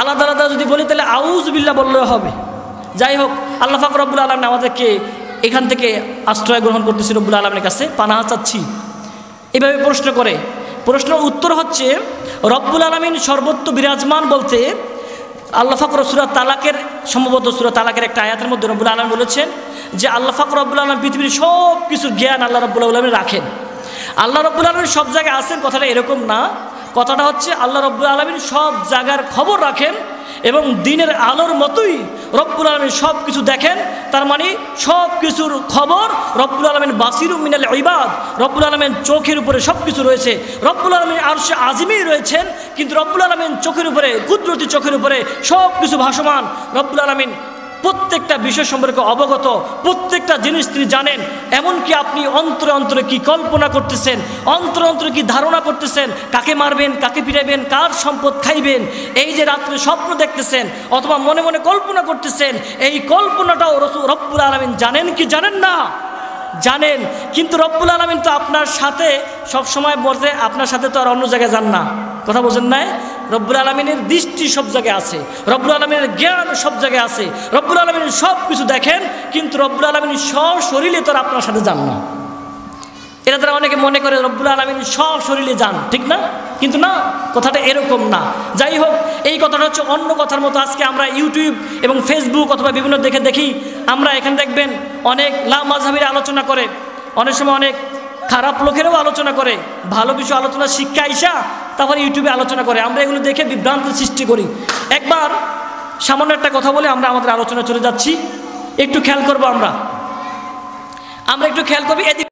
আলাদা আলাদা যদি বলি তাহলে আউজুবিল্লাহ বললেও হবে। যাই হোক, আল্লাহ পাক রব্বুল আলামিন আমাদেরকে এখান থেকে আশ্রয় গ্রহণ করতেছি, রব্বুল আলামিনের কাছে পানাহ চাচ্ছি। এভাবে প্রশ্ন করে, প্রশ্নের উত্তর হচ্ছে রব্বুল আলামিন সর্বত্র বিরাজমান বলতে আল্লাহ পাক সূরা তালাকের, সম্ভবত সূরা তালাকের একটা আয়াতের মধ্যে রব্বুল আলামিন বলেছেন যে আল্লাহ পাক রব্বুল আলামিন পৃথিবীর সব কিছুর জ্ঞান আল্লাহ রব্বুল আলামিন রাখেন। আল্লাহ রব্বুল আলামিন সব জায়গায় আছেন কথাটা এরকম না, কথাটা হচ্ছে আল্লাহ রব্বুল আলামিন সব জায়গার খবর রাখেন এবং দিনের আলোর মতোই রব্বুল আলামিন সব কিছু দেখেন। তার মানে সব কিছুর খবর রব্বুল আলামিন বাসিরু মিনাল ইবাদ, রব্বুল আলামিন চোখের উপরে সব কিছু রয়েছে। রব্বুল আলামিন আরশে আজিমেই রয়েছেন, কিন্তু রব্বুল আলামিন চোখের উপরে, কুদরতি চোখের উপরে সব কিছু ভাসমান। রব্বুল আলামিন প্রত্যেকটা বিষয় সম্পর্কে অবগত, প্রত্যেকটা জিনিস তিনি জানেন। এমনকি আপনি অন্তরে অন্তরে কি কল্পনা করতেছেন, অন্তরে অন্তরে কি ধারণা করতেছেন, কাকে মারবেন, কাকে পিটাইবেন, কার সম্পদ খাইবেন, এই যে রাত্রে স্বপ্ন দেখতেছেন অথবা মনে মনে কল্পনা করতেছেন, এই কল্পনাটাও রব্বুল আলামিন জানেন কি জানেন না? জানেন। কিন্তু রব্বুল আলামিন তো আপনার সাথে সবসময় বলতে, আপনার সাথে তো আর অন্য জায়গায় যান না, কথা বোঝেন নাই? রব্বুল আলামিনের দৃষ্টি সব জায়গায় আছে, রব্বুল আলামিনের জ্ঞান সব জায়গায় আছে, রব্বুল আলামিন সব কিছু দেখেন, কিন্তু রব্বুল আলামিন সশরীরে তো আর আপনার সাথে যান না। এরা তারা অনেকে মনে করে রব্বুল আলামিন সশরীরে যান, ঠিক না? কিন্তু না, কথাটা এরকম না। যাই হোক, এই কথাটা হচ্ছে অন্য কথার মতো। আজকে আমরা ইউটিউব এবং ফেসবুক অথবা বিভিন্ন দেখি আমরা এখানে দেখবেন অনেক লামাযহাবীরা আলোচনা করে, অনেক সময় অনেক খারাপ লোকেরাও আলোচনা করে, ভালো বিষয় আলোচনা শিক্ষা আইসা তারপরে ইউটিউবে আলোচনা করে। আমরা এগুলো দেখে বিভ্রান্তির সৃষ্টি করি। একবার সামান্য একটা কথা বলে আমরা আমাদের আলোচনা চলে যাচ্ছি, একটু খেয়াল করবো। আমরা একটু খেয়াল করবো।